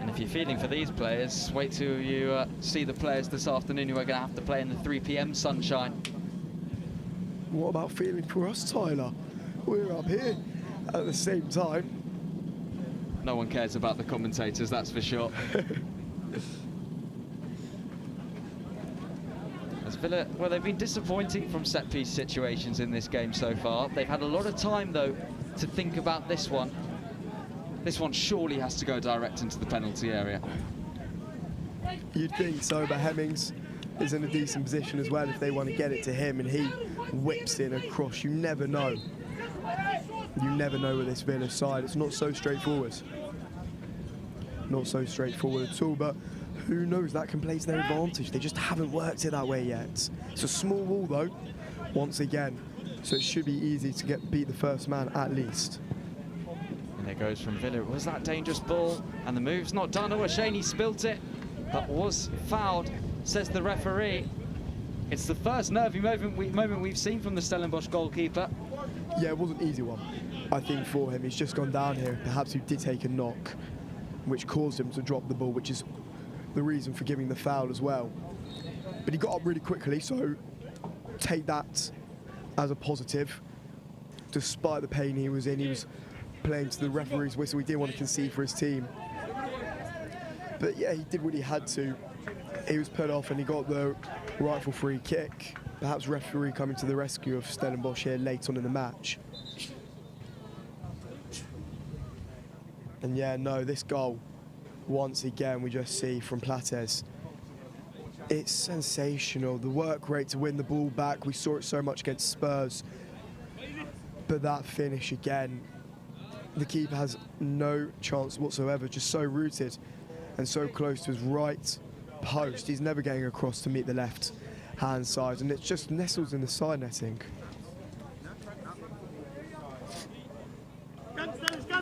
And if you're feeling for these players, wait till you see the players this afternoon who are going to have to play in the 3 p.m. sunshine. What about feeling for us, Tyler? We're up here at the same time. No one cares about the commentators, that's for sure. As Villa, well, they've been disappointing from set-piece situations in this game so far. They've had a lot of time, though, to think about this one. This one surely has to go direct into the penalty area. You'd think so, but Hemmings is in a decent position as well if they want to get it to him, and he whips it across. You never know. You never know with this Villa side. It's not so straightforward. Not so straightforward at all, but who knows, that can play to their advantage. They just haven't worked it that way yet. It's a small wall though, once again, so it should be easy to beat the first man at least. And it goes from Villa. Was that dangerous ball? And the move's not done. Oh, Ashaney spilt it, but was fouled, says the referee. It's the first nervy moment we've seen from the Stellenbosch goalkeeper. Yeah, it wasn't an easy one, I think, for him. He's just gone down here. Perhaps he did take a knock, which caused him to drop the ball, which is the reason for giving the foul as well. But he got up really quickly, so take that as a positive. Despite the pain he was in, he was playing to the referee's whistle. He didn't want to concede for his team. But yeah, he did what he had to. He was put off and he got the rightful free kick. Perhaps referee coming to the rescue of Stellenbosch here late on in the match. And yeah, no, this goal, once again, we just see from Plates. It's sensational. The work rate to win the ball back. We saw it so much against Spurs. But that finish again, the keeper has no chance whatsoever, just so rooted and so close to his right post. He's never getting across to meet the left hand side, and it just nestles in the side netting.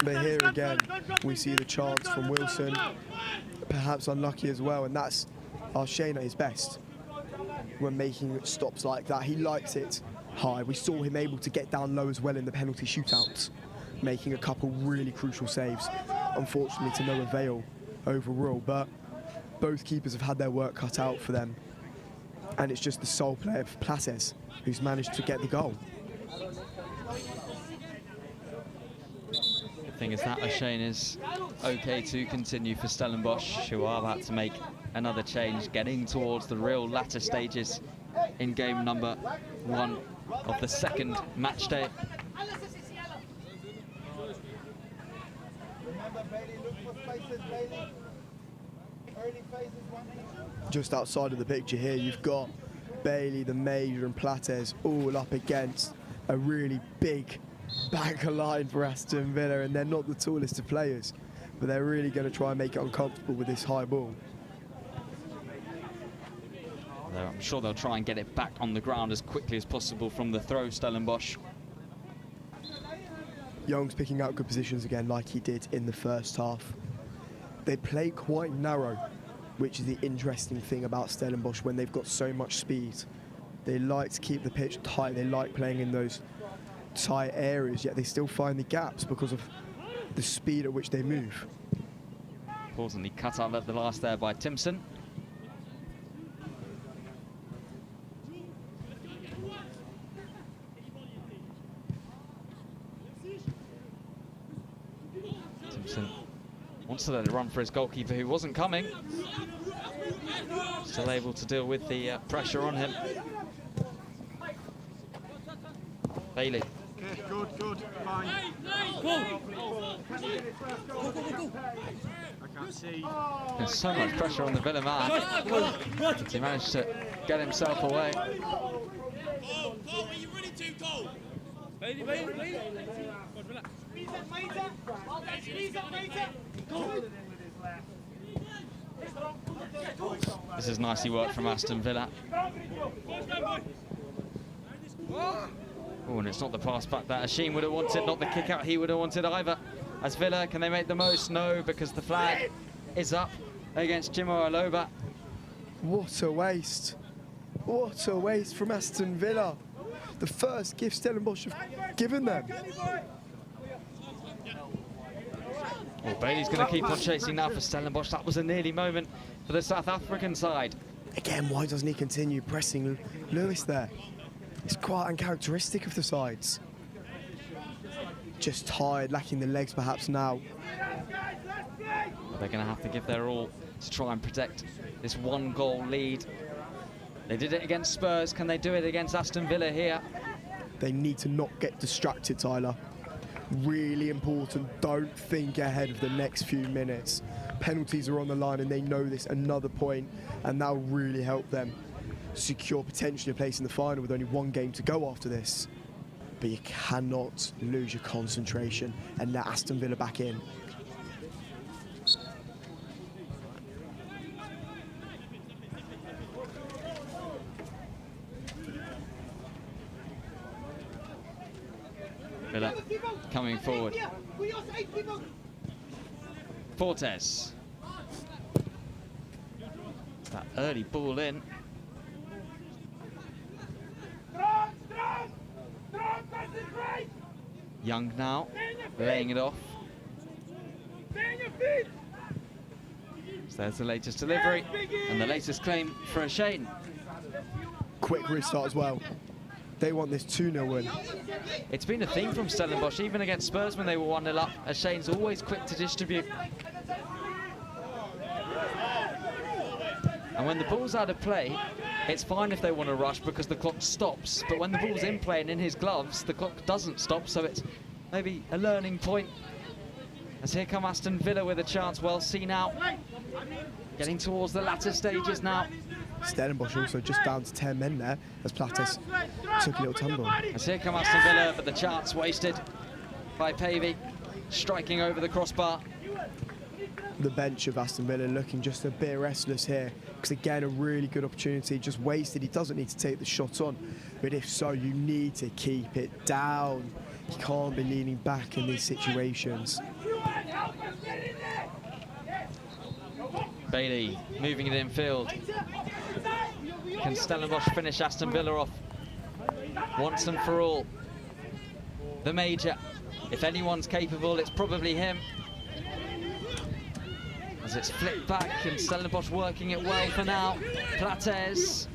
But here again, we see the chance from Wilson, perhaps unlucky as well, and that's Shane at his best when making stops like that. He likes it high. We saw him able to get down low as well in the penalty shootouts, making a couple really crucial saves, unfortunately to no avail overall. But both keepers have had their work cut out for them, and it's just the sole player, Plates, who's managed to get the goal. The thing is that Shane is okay to continue for Stellenbosch, who are about to make another change, getting towards the real latter stages in game number 1 of the second match day. Just outside of the picture here, you've got Bailey, the Major and Plates all up against a really big back line for Aston Villa, and they're not the tallest of players, but they're really going to try and make it uncomfortable with this high ball. I'm sure they'll try and get it back on the ground as quickly as possible from the throw, Stellenbosch. Young's picking out good positions again like he did in the first half. They play quite narrow, which is the interesting thing about Stellenbosch when they've got so much speed. They like to keep the pitch tight, they like playing in those tight areas, yet they still find the gaps because of the speed at which they move. Importantly cut out at the last there by Timson. Timson wants to let it run for his goalkeeper, who wasn't coming. Still able to deal with the pressure on him. Bailey. Okay, good, fine. I can't see. There's so much pressure on the Villa man. He managed to get himself away. This is nicely worked from Aston Villa. Oh, and it's not the pass back that Asheen would have wanted, not the kick out he would have wanted either. As Villa, can they make the most? No, because the flag is up against Jimo Aloba. What a waste. What a waste from Aston Villa. The first gift Stellenbosch have given them. Well, Bailey's going to keep on chasing now for Stellenbosch. That was a nearly moment for the South African side. Again, why doesn't he continue pressing Lewis there? It's quite uncharacteristic of the sides. Just tired, lacking the legs perhaps now. They're going to have to give their all to try and protect this 1-goal lead. They did it against Spurs. Can they do it against Aston Villa here? They need to not get distracted, Tyler. Really important. Don't think ahead of the next few minutes. penalties are on the line and they know this, another point, and that'll really help them secure potentially a place in the final with only one game to go after this. But you cannot lose your concentration and let Aston Villa back in. Villa coming forward. Fortes. That early ball in. Young now, laying it off. So there's the latest delivery and the latest claim for Shane. Quick restart as well. They want this 2-0 win. It's been a theme from Stellenbosch, even against Spurs when they were 1-0 up, as Shane's always quick to distribute. And when the ball's out of play, it's fine if they want to rush because the clock stops. But when the ball's in play and in his gloves, the clock doesn't stop, so it's maybe a learning point. As here come Aston Villa with a chance, well seen out. Getting towards the latter stages now. Stellenbosch also just down to 10 men there as Plata took a little tumble. As here come Aston Villa, but the chance wasted by Pavey, striking over the crossbar. The bench of Aston Villa looking just a bit restless here, because again, a really good opportunity just wasted. He doesn't need to take the shot on, but if so, you need to keep it down. You can't be leaning back in these situations. Bailey moving it infield. Can Stellenbosch finish Aston Villa off once and for all? The Major, if anyone's capable, it's probably him. As it's flipped back and Stellenbosch working it well for now. Plates.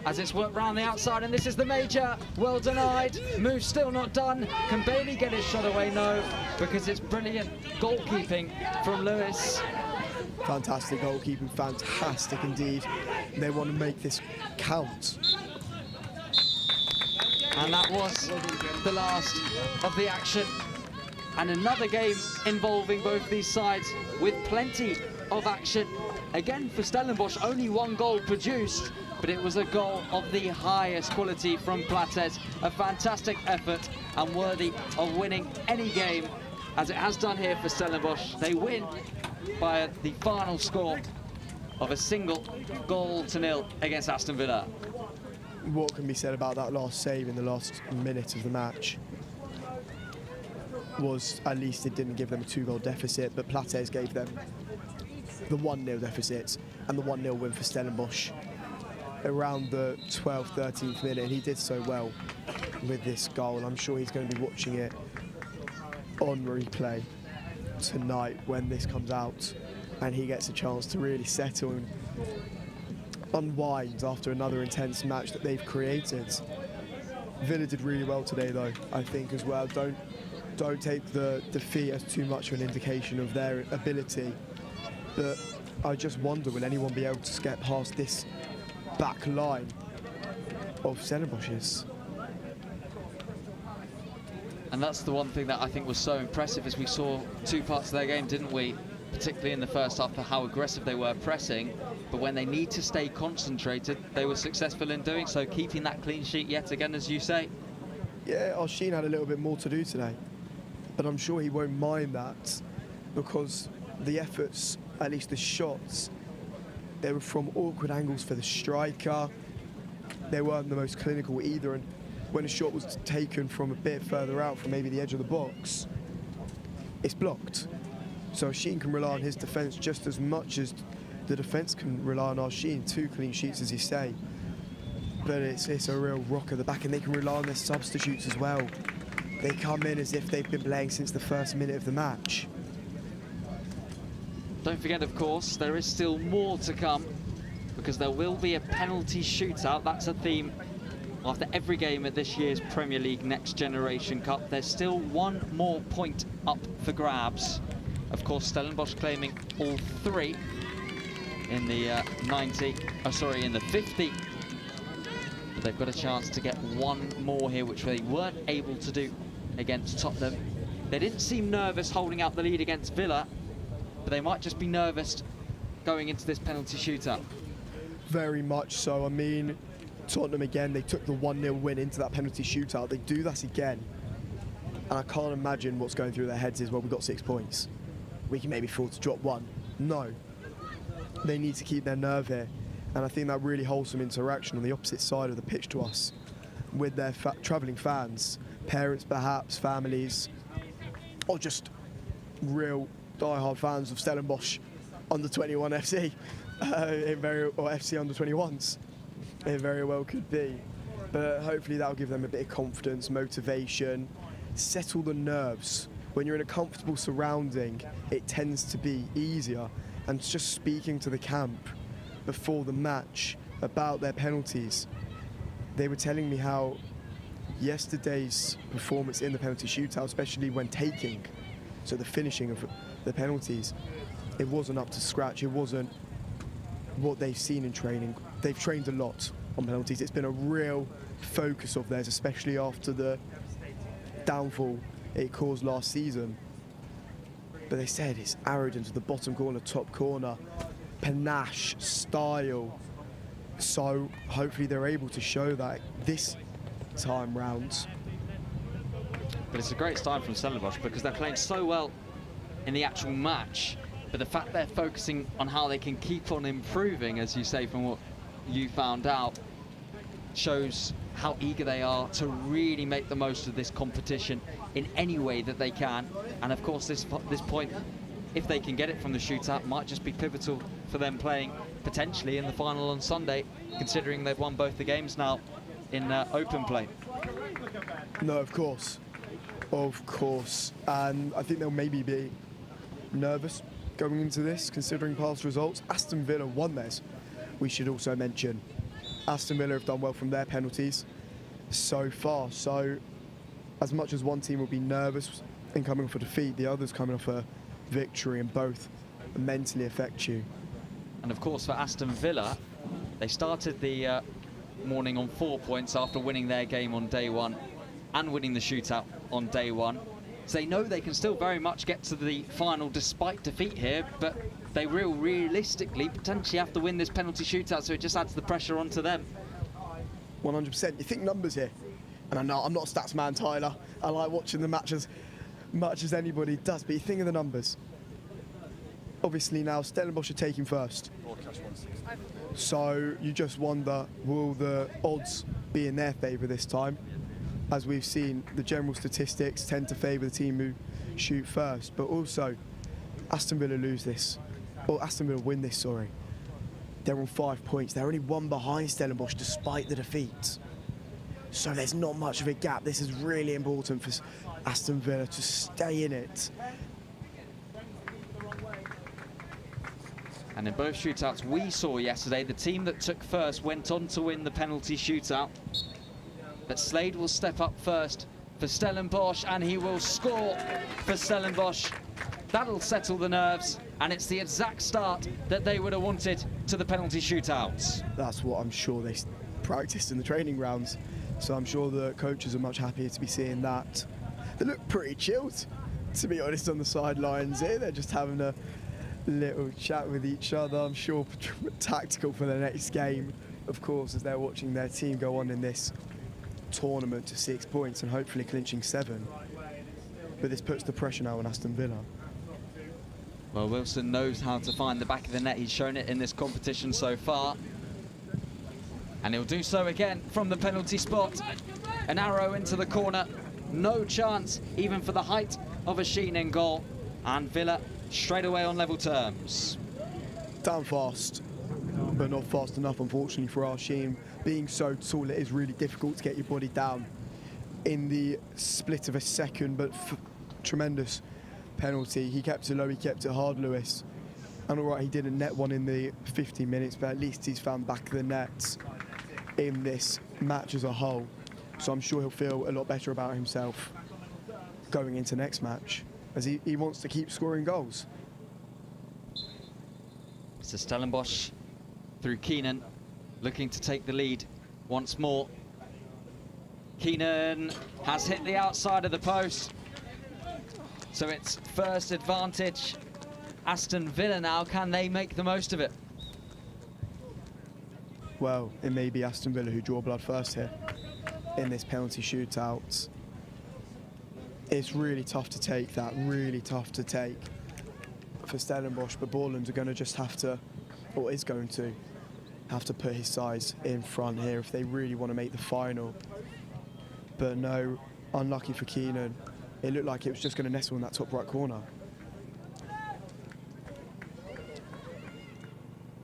As it's worked round the outside, and this is the Major. Well denied. Move still not done. Can Bailey get his shot away? No, because it's brilliant goalkeeping from Lewis. Fantastic goalkeeping, fantastic indeed. They want to make this count. And that was the last of the action. And another game involving both these sides with plenty of action. Again, for Stellenbosch, only one goal produced, but it was a goal of the highest quality from Plates. A fantastic effort and worthy of winning any game, as it has done here for Stellenbosch. They win by the final score of a single goal to nil against Aston Villa. What can be said about that last save in the last minute of the match was at least it didn't give them a 2-goal deficit, but Plates gave them the 1-0 deficit and the 1-0 win for Stellenbosch around the 12th, 13th minute, and he did so well with this goal. I'm sure he's going to be watching it on replay tonight when this comes out and he gets a chance to really settle and unwind after another intense match that they've created. Villa did really well today though, I think, as well. Don't take the defeat as too much of an indication of their ability, but I just wonder, will anyone be able to get past this back line of Stellenbosch's? And that's the one thing that I think was so impressive, as we saw two parts of their game, didn't we? Particularly in the first half, for how aggressive they were pressing, but when they need to stay concentrated, they were successful in doing so, keeping that clean sheet yet again, as you say. Yeah, Aston had a little bit more to do today, but I'm sure he won't mind that, because the efforts, at least the shots, they were from awkward angles for the striker. They weren't the most clinical either, and when a shot was taken from a bit further out, from maybe the edge of the box, it's blocked. So Aston can rely on his defence just as much as the defence can rely on Aston. 2 clean sheets, as you say. But it's a real rock at the back, and they can rely on their substitutes as well. They come in as if they've been playing since the first minute of the match. Don't forget, of course, there is still more to come, because there will be a penalty shootout. That's a theme after every game at this year's Premier League Next Generation Cup. There's still one more point up for grabs. Of course, Stellenbosch claiming all 3 in the in the 50. But they've got a chance to get one more here, which they weren't able to do against Tottenham. They didn't seem nervous holding out the lead against Villa, but they might just be nervous going into this penalty shootout. Very much so. I mean, Tottenham again, they took the 1-0 win into that penalty shootout. They do that again. And I can't imagine what's going through their heads is, well, we've got 6 points. We can maybe afford to drop 1. No. They need to keep their nerve here. And I think that really wholesome interaction on the opposite side of the pitch to us with their travelling fans, parents perhaps, families, or just real die-hard fans of Stellenbosch under 21 FC, or FC under 21s. It very well could be. But hopefully that'll give them a bit of confidence, motivation, settle the nerves. When you're in a comfortable surrounding, it tends to be easier. And just speaking to the camp before the match about their penalties, they were telling me how yesterday's performance in the penalty shootout, especially when taking, so the finishing of the penalties, it wasn't up to scratch. It wasn't what they've seen in training. They've trained a lot on penalties. It's been a real focus of theirs, especially after the downfall it caused last season. But they said it's arrogance at the bottom corner, top corner, panache, style. So hopefully they're able to show that this time round. But it's a great start from Stellenbosch because they're playing so well in the actual match. But the fact they're focusing on how they can keep on improving, as you say, from what you found out, shows how eager they are to really make the most of this competition in any way that they can. And of course, this point, if they can get it from the shootout, might just be pivotal for them playing potentially in the final on Sunday, considering they've won both the games now in open play. No, of course. Of course. And I think they'll maybe be nervous going into this, considering past results. Aston Villa won theirs. We should also mention Aston Villa have done well from their penalties so far. So as much as one team will be nervous in coming off a defeat, the other's coming off a victory, and both mentally affect you. And of course for Aston Villa, they started the morning on 4 points after winning their game on day 1 and winning the shootout on day 1. So they know they can still very much get to the final despite defeat here, but they will realistically potentially have to win this penalty shootout, so it just adds the pressure onto them. 100%. You think numbers here? And I'm not a stats man, Tyler. I like watching the match as much as anybody does, but you think of the numbers. Obviously now Stellenbosch are taking first. So you just wonder, will the odds be in their favour this time? As we've seen, the general statistics tend to favour the team who shoot first, but also Aston Villa lose this, or Aston Villa win this, sorry. They're on 5 points. They're only 1 behind Stellenbosch despite the defeat. So there's not much of a gap. This is really important for Aston Villa to stay in it. And in both shootouts we saw yesterday, the team that took first went on to win the penalty shootout. But Slade will step up first for Stellenbosch, and he will score for Stellenbosch. That'll settle the nerves, and it's the exact start that they would have wanted to the penalty shootouts. That's what I'm sure they practiced in the training rounds. So I'm sure the coaches are much happier to be seeing that. They look pretty chilled, to be honest, on the sidelines here. They're just having a little chat with each other. I'm sure tactical for the next game, of course, as they're watching their team go on in this tournament to 6 points and hopefully clinching 7. But this puts the pressure now on Aston Villa. Well, Wilson knows how to find the back of the net. He's shown it in this competition so far. And he'll do so again from the penalty spot. An arrow into the corner. No chance even for the height of a Sheen in goal. And Villa straight away on level terms. Down fast, but not fast enough, unfortunately, for our Sheen. Being so tall, it is really difficult to get your body down in the split of a second, but tremendous penalty. He kept it low, he kept it hard, Lewis. And all right, he didn't net one in the 15 minutes, but at least he's found back of the net in this match as a whole. So I'm sure he'll feel a lot better about himself going into next match, as he wants to keep scoring goals. So Stellenbosch through Keenan, looking to take the lead once more. Keenan has hit the outside of the post. So it's first advantage. Aston Villa now, can they make the most of it? Well, it may be Aston Villa who draw blood first here in this penalty shootout. It's really tough to take that, really tough to take for Stellenbosch, but Borland are going to just have to, or is going to, have to put his size in front here if they really want to make the final. But no, unlucky for Keenan. It looked like it was just going to nestle in that top right corner.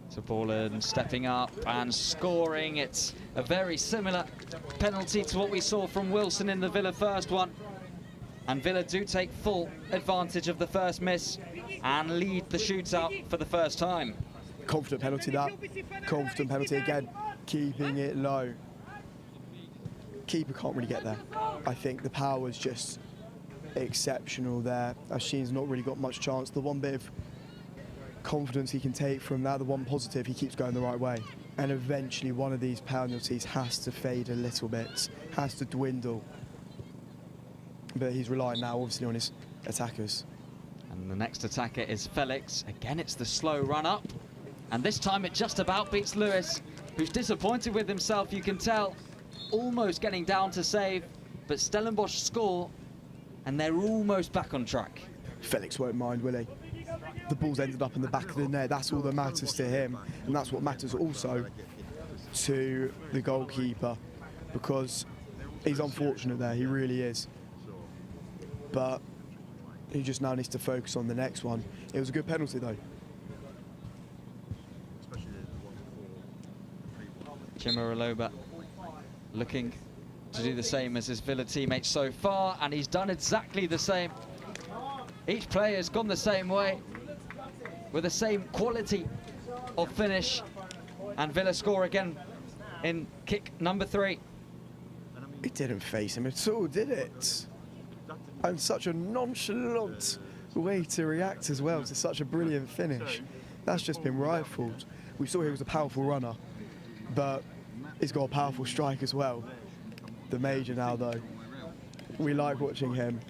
So Borland stepping up and scoring. It's a very similar penalty to what we saw from Wilson in the Villa first one. And Villa do take full advantage of the first miss and lead the shootout for the first time. Confident penalty that. Confident penalty again, keeping it low. Keeper can't really get there. I think the power is just exceptional there. Asheen's not really got much chance. The one bit of confidence he can take from that, the one positive, he keeps going the right way. And eventually one of these penalties has to fade a little bit, has to dwindle. But he's relying now obviously on his attackers. And the next attacker is Felix. Again, it's the slow run up. And this time it just about beats Lewis, who's disappointed with himself, you can tell. Almost getting down to save, but Stellenbosch score, and they're almost back on track. Felix won't mind, will he? The ball's ended up in the back of the net. That's all that matters to him. And that's what matters also to the goalkeeper, because he's unfortunate there, he really is. But he just now needs to focus on the next one. It was a good penalty though. Chimaraloba looking to do the same as his Villa teammates so far, and he's done exactly the same. Each player has gone the same way, with the same quality of finish, and Villa score again in kick number 3. It didn't face him at all, did it? And such a nonchalant way to react as well to such a brilliant finish. That's just been rifled. We saw he was a powerful runner, but he's got a powerful strike as well. The major now though, we like watching him.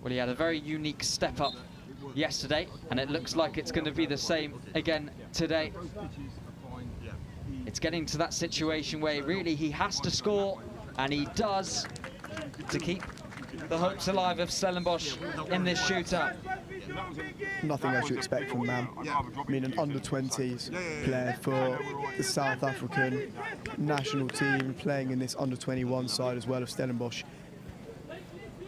Well, he had a very unique step up yesterday, and it looks like it's going to be the same again today. It's getting to that situation where really he has to score, and he does, to keep the hopes alive of Stellenbosch in this shootout. Nothing else you expect from man. I mean, an under-20s player for the South African national team, playing in this under-21 side as well of Stellenbosch.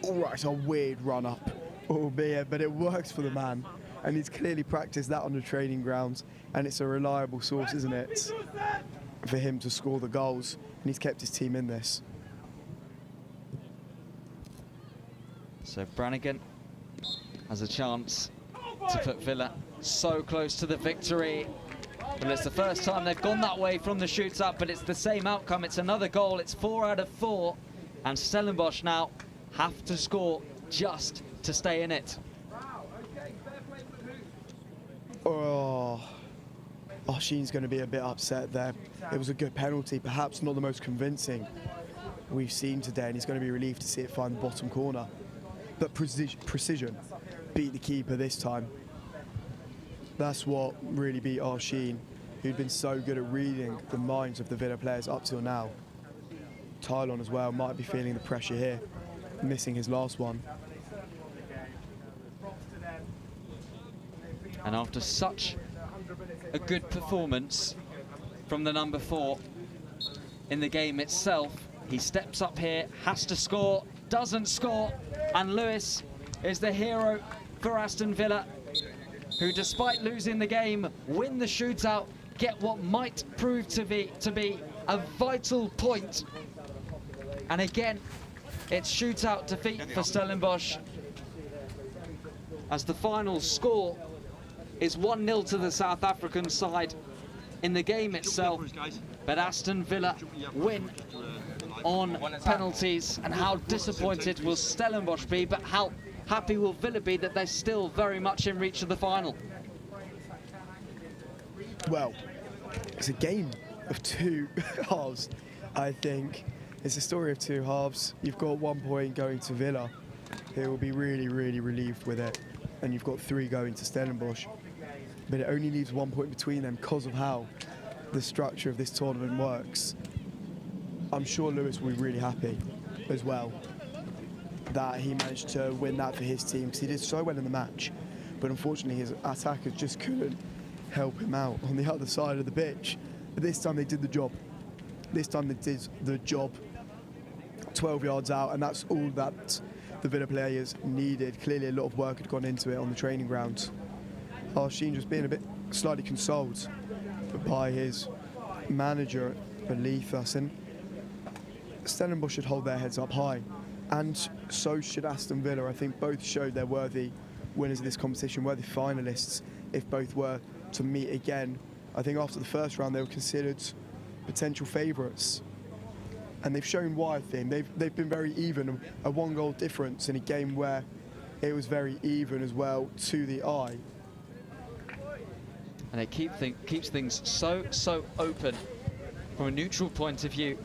All right, a weird run-up, albeit, but it works for the man. And he's clearly practiced that on the training grounds, and it's a reliable source, isn't it, for him to score the goals, and he's kept his team in this. So Brannigan has a chance to put Villa so close to the victory. Well, it's the first time they've gone that way from the shootout, but it's the same outcome. It's another goal. It's 4 out of 4, and Stellenbosch now have to score just to stay in it. Oh, Sheen's going to be a bit upset there. It was a good penalty, perhaps not the most convincing we've seen today, and he's going to be relieved to see it find the bottom corner. But precision beat the keeper this time. That's what really beat Sheen, who'd been so good at reading the minds of the Villa players up till now. Tylon as well might be feeling the pressure here, missing his last one. And after such a good performance from the number 4 in the game itself, he steps up here, has to score, doesn't score, and Lewis is the hero for Aston Villa, who despite losing the game, win the shootout, get what might prove to be a vital point. And again, it's shootout defeat for Stellenbosch, as the final score is 1-0 to the South African side in the game itself, but Aston Villa win on penalties. And how disappointed will Stellenbosch be, but how happy will Villa be that they're still very much in reach of the final? Well, it's a game of two halves, I think. It's a story of two halves. You've got 1 point going to Villa, who will be really, really relieved with it. And you've got 3 going to Stellenbosch. But it only leaves 1 point between them because of how the structure of this tournament works. I'm sure Lewis will be really happy as well that he managed to win that for his team, because he did so well in the match. But unfortunately, his attackers just couldn't help him out on the other side of the pitch. But this time they did the job. This time they did the job. 12 yards out, and that's all that the Villa players needed. Clearly a lot of work had gone into it on the training ground. Arsene just being a bit slightly consoled by his manager beneath us, and Stellenbosch should hold their heads up high, and so should Aston Villa. I think both showed they're worthy winners of this competition, worthy finalists if both were to meet again. I think after the first round they were considered potential favourites, and they've shown why. I think they've been very even, a 1-goal difference in a game where it was very even as well to the eye. And it keeps things so open from a neutral point of view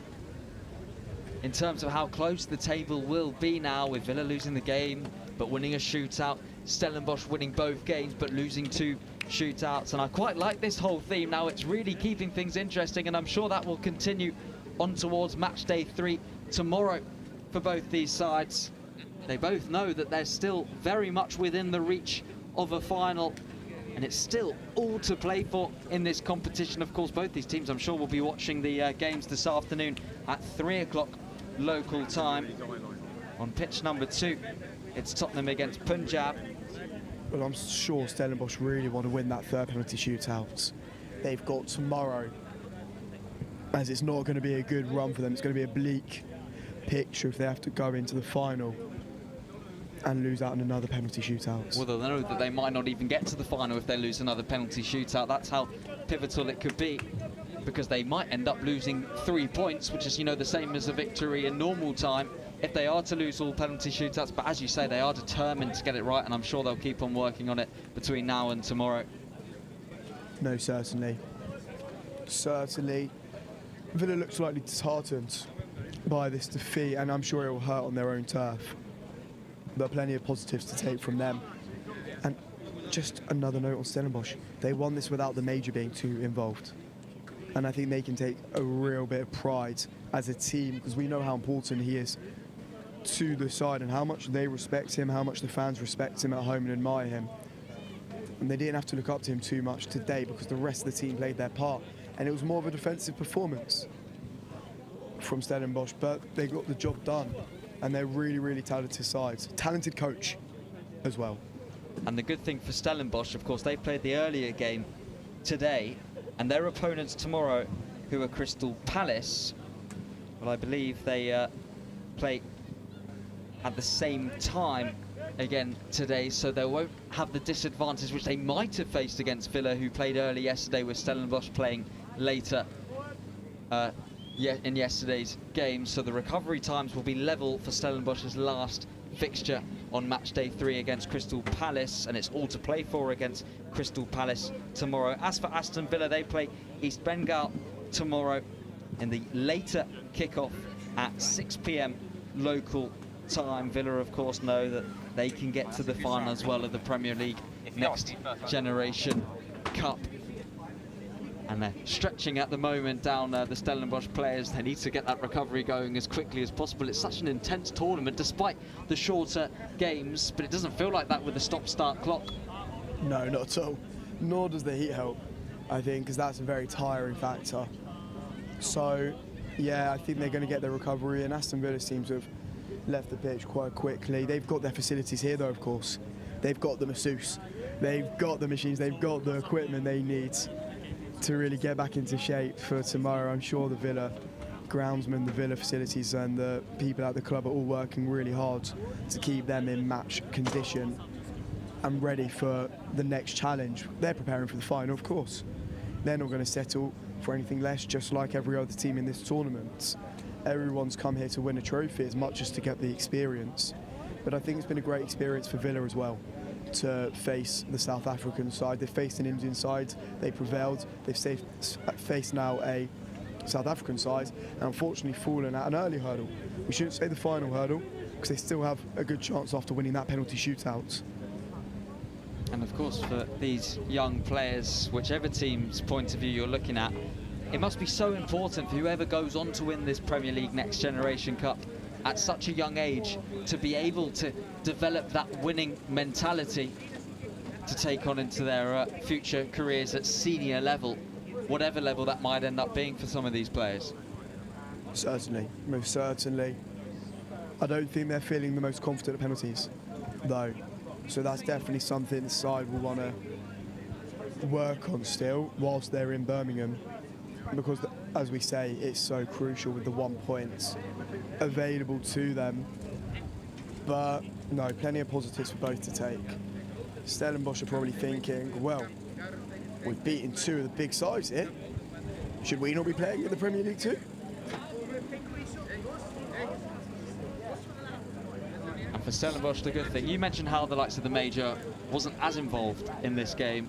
in terms of how close the table will be now, with Villa losing the game but winning a shootout, Stellenbosch winning both games but losing 2 shootouts. And I quite like this whole theme now. It's really keeping things interesting, and I'm sure that will continue on towards match day 3 tomorrow for both these sides. They both know that they're still very much within the reach of a final, and it's still all to play for in this competition. Of course, both these teams, I'm sure, will be watching the games this afternoon at 3 o'clock local time. On pitch number 2, it's Tottenham against Punjab. Well, I'm sure Stellenbosch really want to win that 3rd penalty shootout. They've got tomorrow, as it's not going to be a good run for them. It's going to be a bleak picture if they have to go into the final and lose out on another penalty shootout. Well, they'll know that they might not even get to the final if they lose another penalty shootout. That's how pivotal it could be, because they might end up losing 3 points, which is, you know, the same as a victory in normal time if they are to lose all penalty shootouts. But as you say, they are determined to get it right, and I'm sure they'll keep on working on it between now and tomorrow. No, certainly. Certainly. Villa look slightly disheartened by this defeat, and I'm sure it will hurt on their own turf. But plenty of positives to take from them. And just another note on Stellenbosch. They won this without the major being too involved. And I think they can take a real bit of pride as a team, because we know how important he is to the side and how much they respect him, how much the fans respect him at home and admire him. And they didn't have to look up to him too much today because the rest of the team played their part. And it was more of a defensive performance from Stellenbosch, but they got the job done. And they're really, really talented sides. Talented coach as well. And the good thing for Stellenbosch, of course, they played the earlier game today, and their opponents tomorrow, who are Crystal Palace, well, I believe they play at the same time again today, so they won't have the disadvantage which they might have faced against Villa, who played early yesterday, with Stellenbosch playing later in yesterday's game. So the recovery times will be level for Stellenbosch's last fixture on match day 3 against Crystal Palace, and it's all to play for against Crystal Palace tomorrow. As for Aston Villa, they play East Bengal tomorrow in the later kickoff at 6 p.m. local time. Villa, of course, know that they can get to the final as well of the Premier League Next Generation Cup. And they're stretching at the moment down the Stellenbosch players. They need to get that recovery going as quickly as possible. It's such an intense tournament, despite the shorter games, but it doesn't feel like that with the stop-start clock. No, not at all. Nor does the heat help, I think, because that's a very tiring factor. So, yeah, I think they're going to get their recovery, and Aston Villa seems to have left the pitch quite quickly. They've got their facilities here, though, of course. They've got the masseuse. They've got the machines. They've got the equipment they need to really get back into shape for tomorrow. I'm sure the Villa groundsmen, the Villa facilities and the people at the club are all working really hard to keep them in match condition and ready for the next challenge. They're preparing for the final, of course. They're not going to settle for anything less, just like every other team in this tournament. Everyone's come here to win a trophy as much as to get the experience. But I think it's been a great experience for Villa as well, to face the South African side. They've faced an Indian side, they prevailed. They've faced now a South African side, and unfortunately fallen at an early hurdle. We shouldn't say the final hurdle, because they still have a good chance after winning that penalty shootout. And of course, for these young players, whichever team's point of view you're looking at, it must be so important for whoever goes on to win this Premier League Next Generation Cup at such a young age to be able to develop that winning mentality to take on into their future careers at senior level, whatever level that might end up being for some of these players. Certainly, most certainly. I don't think they're feeling the most confident at penalties, though. So that's definitely something the side will want to work on still whilst they're in Birmingham, because, as we say, it's so crucial with the 1 point available to them. But no, plenty of positives for both to take. Stellenbosch are probably thinking, well, we've beaten two of the big sides here. Should we not be playing in the Premier League too? And for Stellenbosch, the good thing, you mentioned how the likes of the Major wasn't as involved in this game,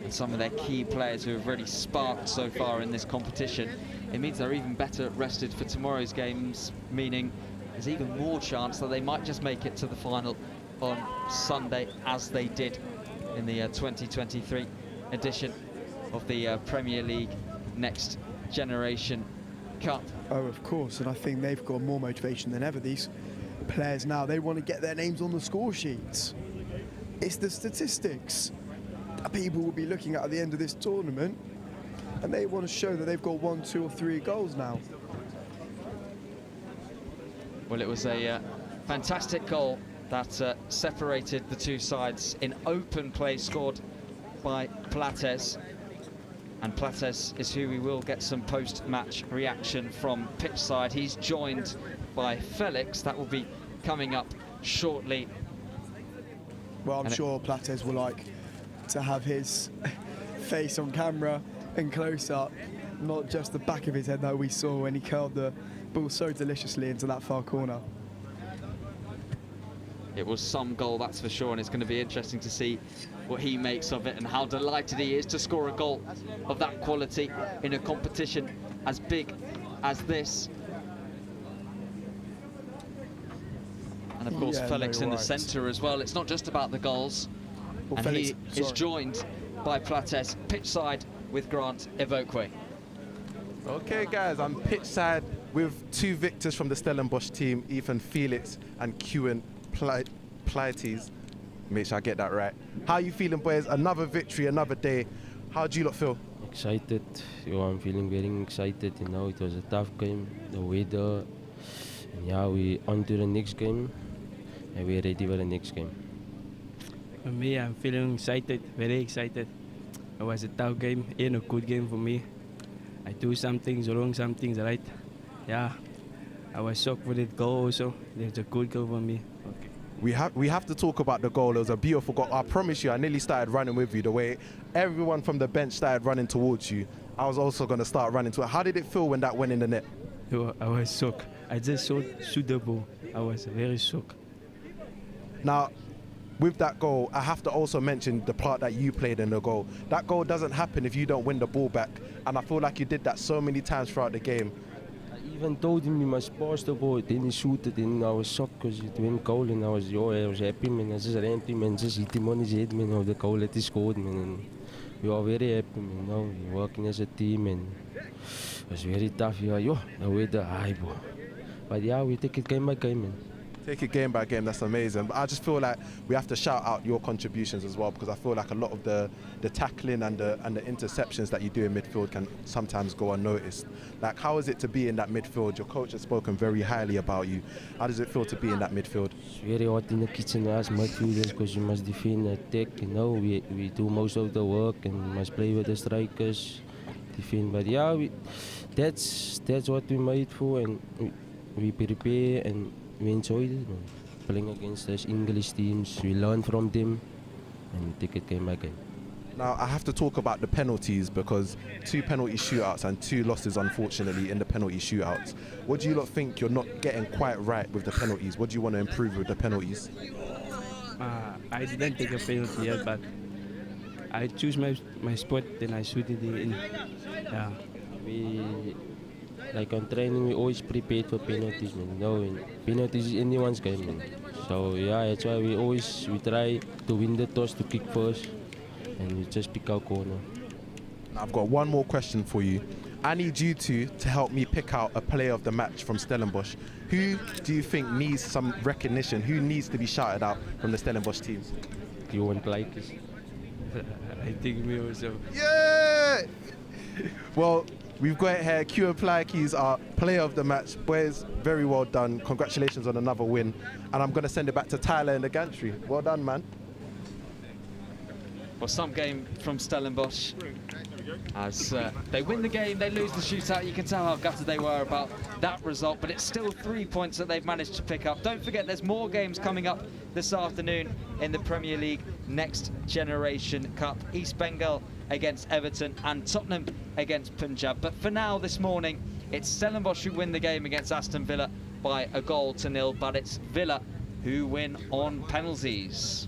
and some of their key players who have really sparked so far in this competition. It means they're even better rested for tomorrow's games, meaning there's even more chance that they might just make it to the final on Sunday, as they did in the 2023 edition of the Premier League Next Generation Cup. Oh, of course, and I think they've got more motivation than ever. These players now, they want to get their names on the score sheets. It's the statistics that people will be looking at the end of this tournament, and they want to show that they've got 1, 2 or 3 goals now. Well, it was a fantastic goal that separated the two sides in open play, scored by Plates. And Plates is who we will get some post-match reaction from pitch side. He's joined by Felix. That will be coming up shortly. Well, I'm sure Plates will like to have his face on camera and close up, not just the back of his head that we saw when he curled the ball so deliciously into that far corner. It was some goal, that's for sure, and it's going to be interesting to see what he makes of it and how delighted he is to score a goal of that quality in a competition as big as this. And of course, Felix in the centre as well. It's not just about the goals. Well, and Felix, he is joined by Plates, pitch side with Grant Evokwe. Okay, guys, I'm pitch side with two victors from the Stellenbosch team, Ethan Felix and Kewan Plates. Make sure I get that right. How are you feeling, boys? Another victory, another day. How do you lot feel? Excited. I'm feeling very excited. It was a tough game. The weather. And we on to the next game. And we're ready for the next game. For me, I'm feeling excited, very excited. It was a tough game and a good game for me. I do some things wrong, some things right. Yeah, I was shocked for that goal also. It was a good goal for me. Okay. We have to talk about the goal. It was a beautiful goal. I promise you, I nearly started running with you. The way everyone from the bench started running towards you, I was also going to start running to it. How did it feel when that went in the net? I was shocked. I just shoot the ball. I was very shocked. Now, with that goal, I have to also mention the part that you played in the goal. That goal doesn't happen if you don't win the ball back. And I feel like you did that so many times throughout the game. I even told him he must pass the ball, then he shoot it, and I was shocked because it went goal, and I was happy, man. I just ran to him and just hit him on his head, man, of the goal that he scored, man. And we are very happy, man. We're working as a team, and it was very tough. The weather high, bro. But we take it game by game, man. Take it game by game, that's amazing. But I just feel like we have to shout out your contributions as well, because I feel like a lot of the tackling and the interceptions that you do in midfield can sometimes go unnoticed. Like, how is it to be in that midfield? Your coach has spoken very highly about you. How does it feel to be in that midfield? It's very hard in the kitchen as midfielders because you must defend, attack. We do most of the work and we must play with the strikers, defend. But that's what we made for, and we prepare and we enjoy it, man. Playing against those English teams, we learn from them and take it game by game. Now, I have to talk about the penalties, because 2 penalty shootouts and 2 losses, unfortunately, in the penalty shootouts. What do you lot think you're not getting quite right with the penalties? What do you want to improve with the penalties? I didn't take a penalty yet, but I choose my spot, then I shoot it in. Yeah. like on training, we always prepared for penalties, man. You know, and penalties is anyone's game, man. So yeah, that's why we try to win the toss to kick first, and we just pick our corner. Now I've got one more question for you. I need you two to help me pick out a player of the match from Stellenbosch. Who do you think needs some recognition? Who needs to be shouted out from the Stellenbosch team? You want like this? I think me also. Yeah! Well, we've got it here. Q and Plaikes are player of the match. Boys, very well done. Congratulations on another win. And I'm going to send it back to Tyler in the gantry. Well done, man. Well, some game from Stellenbosch. As they win the game, they lose the shootout. You can tell how gutted they were about that result, but it's still 3 points that they've managed to pick up. Don't forget, there's more games coming up this afternoon in the Premier League Next Generation Cup. East Bengal against Everton and Tottenham against Punjab. But for now, this morning, it's Stellenbosch who win the game against Aston Villa by 1-0, but it's Villa who win on penalties.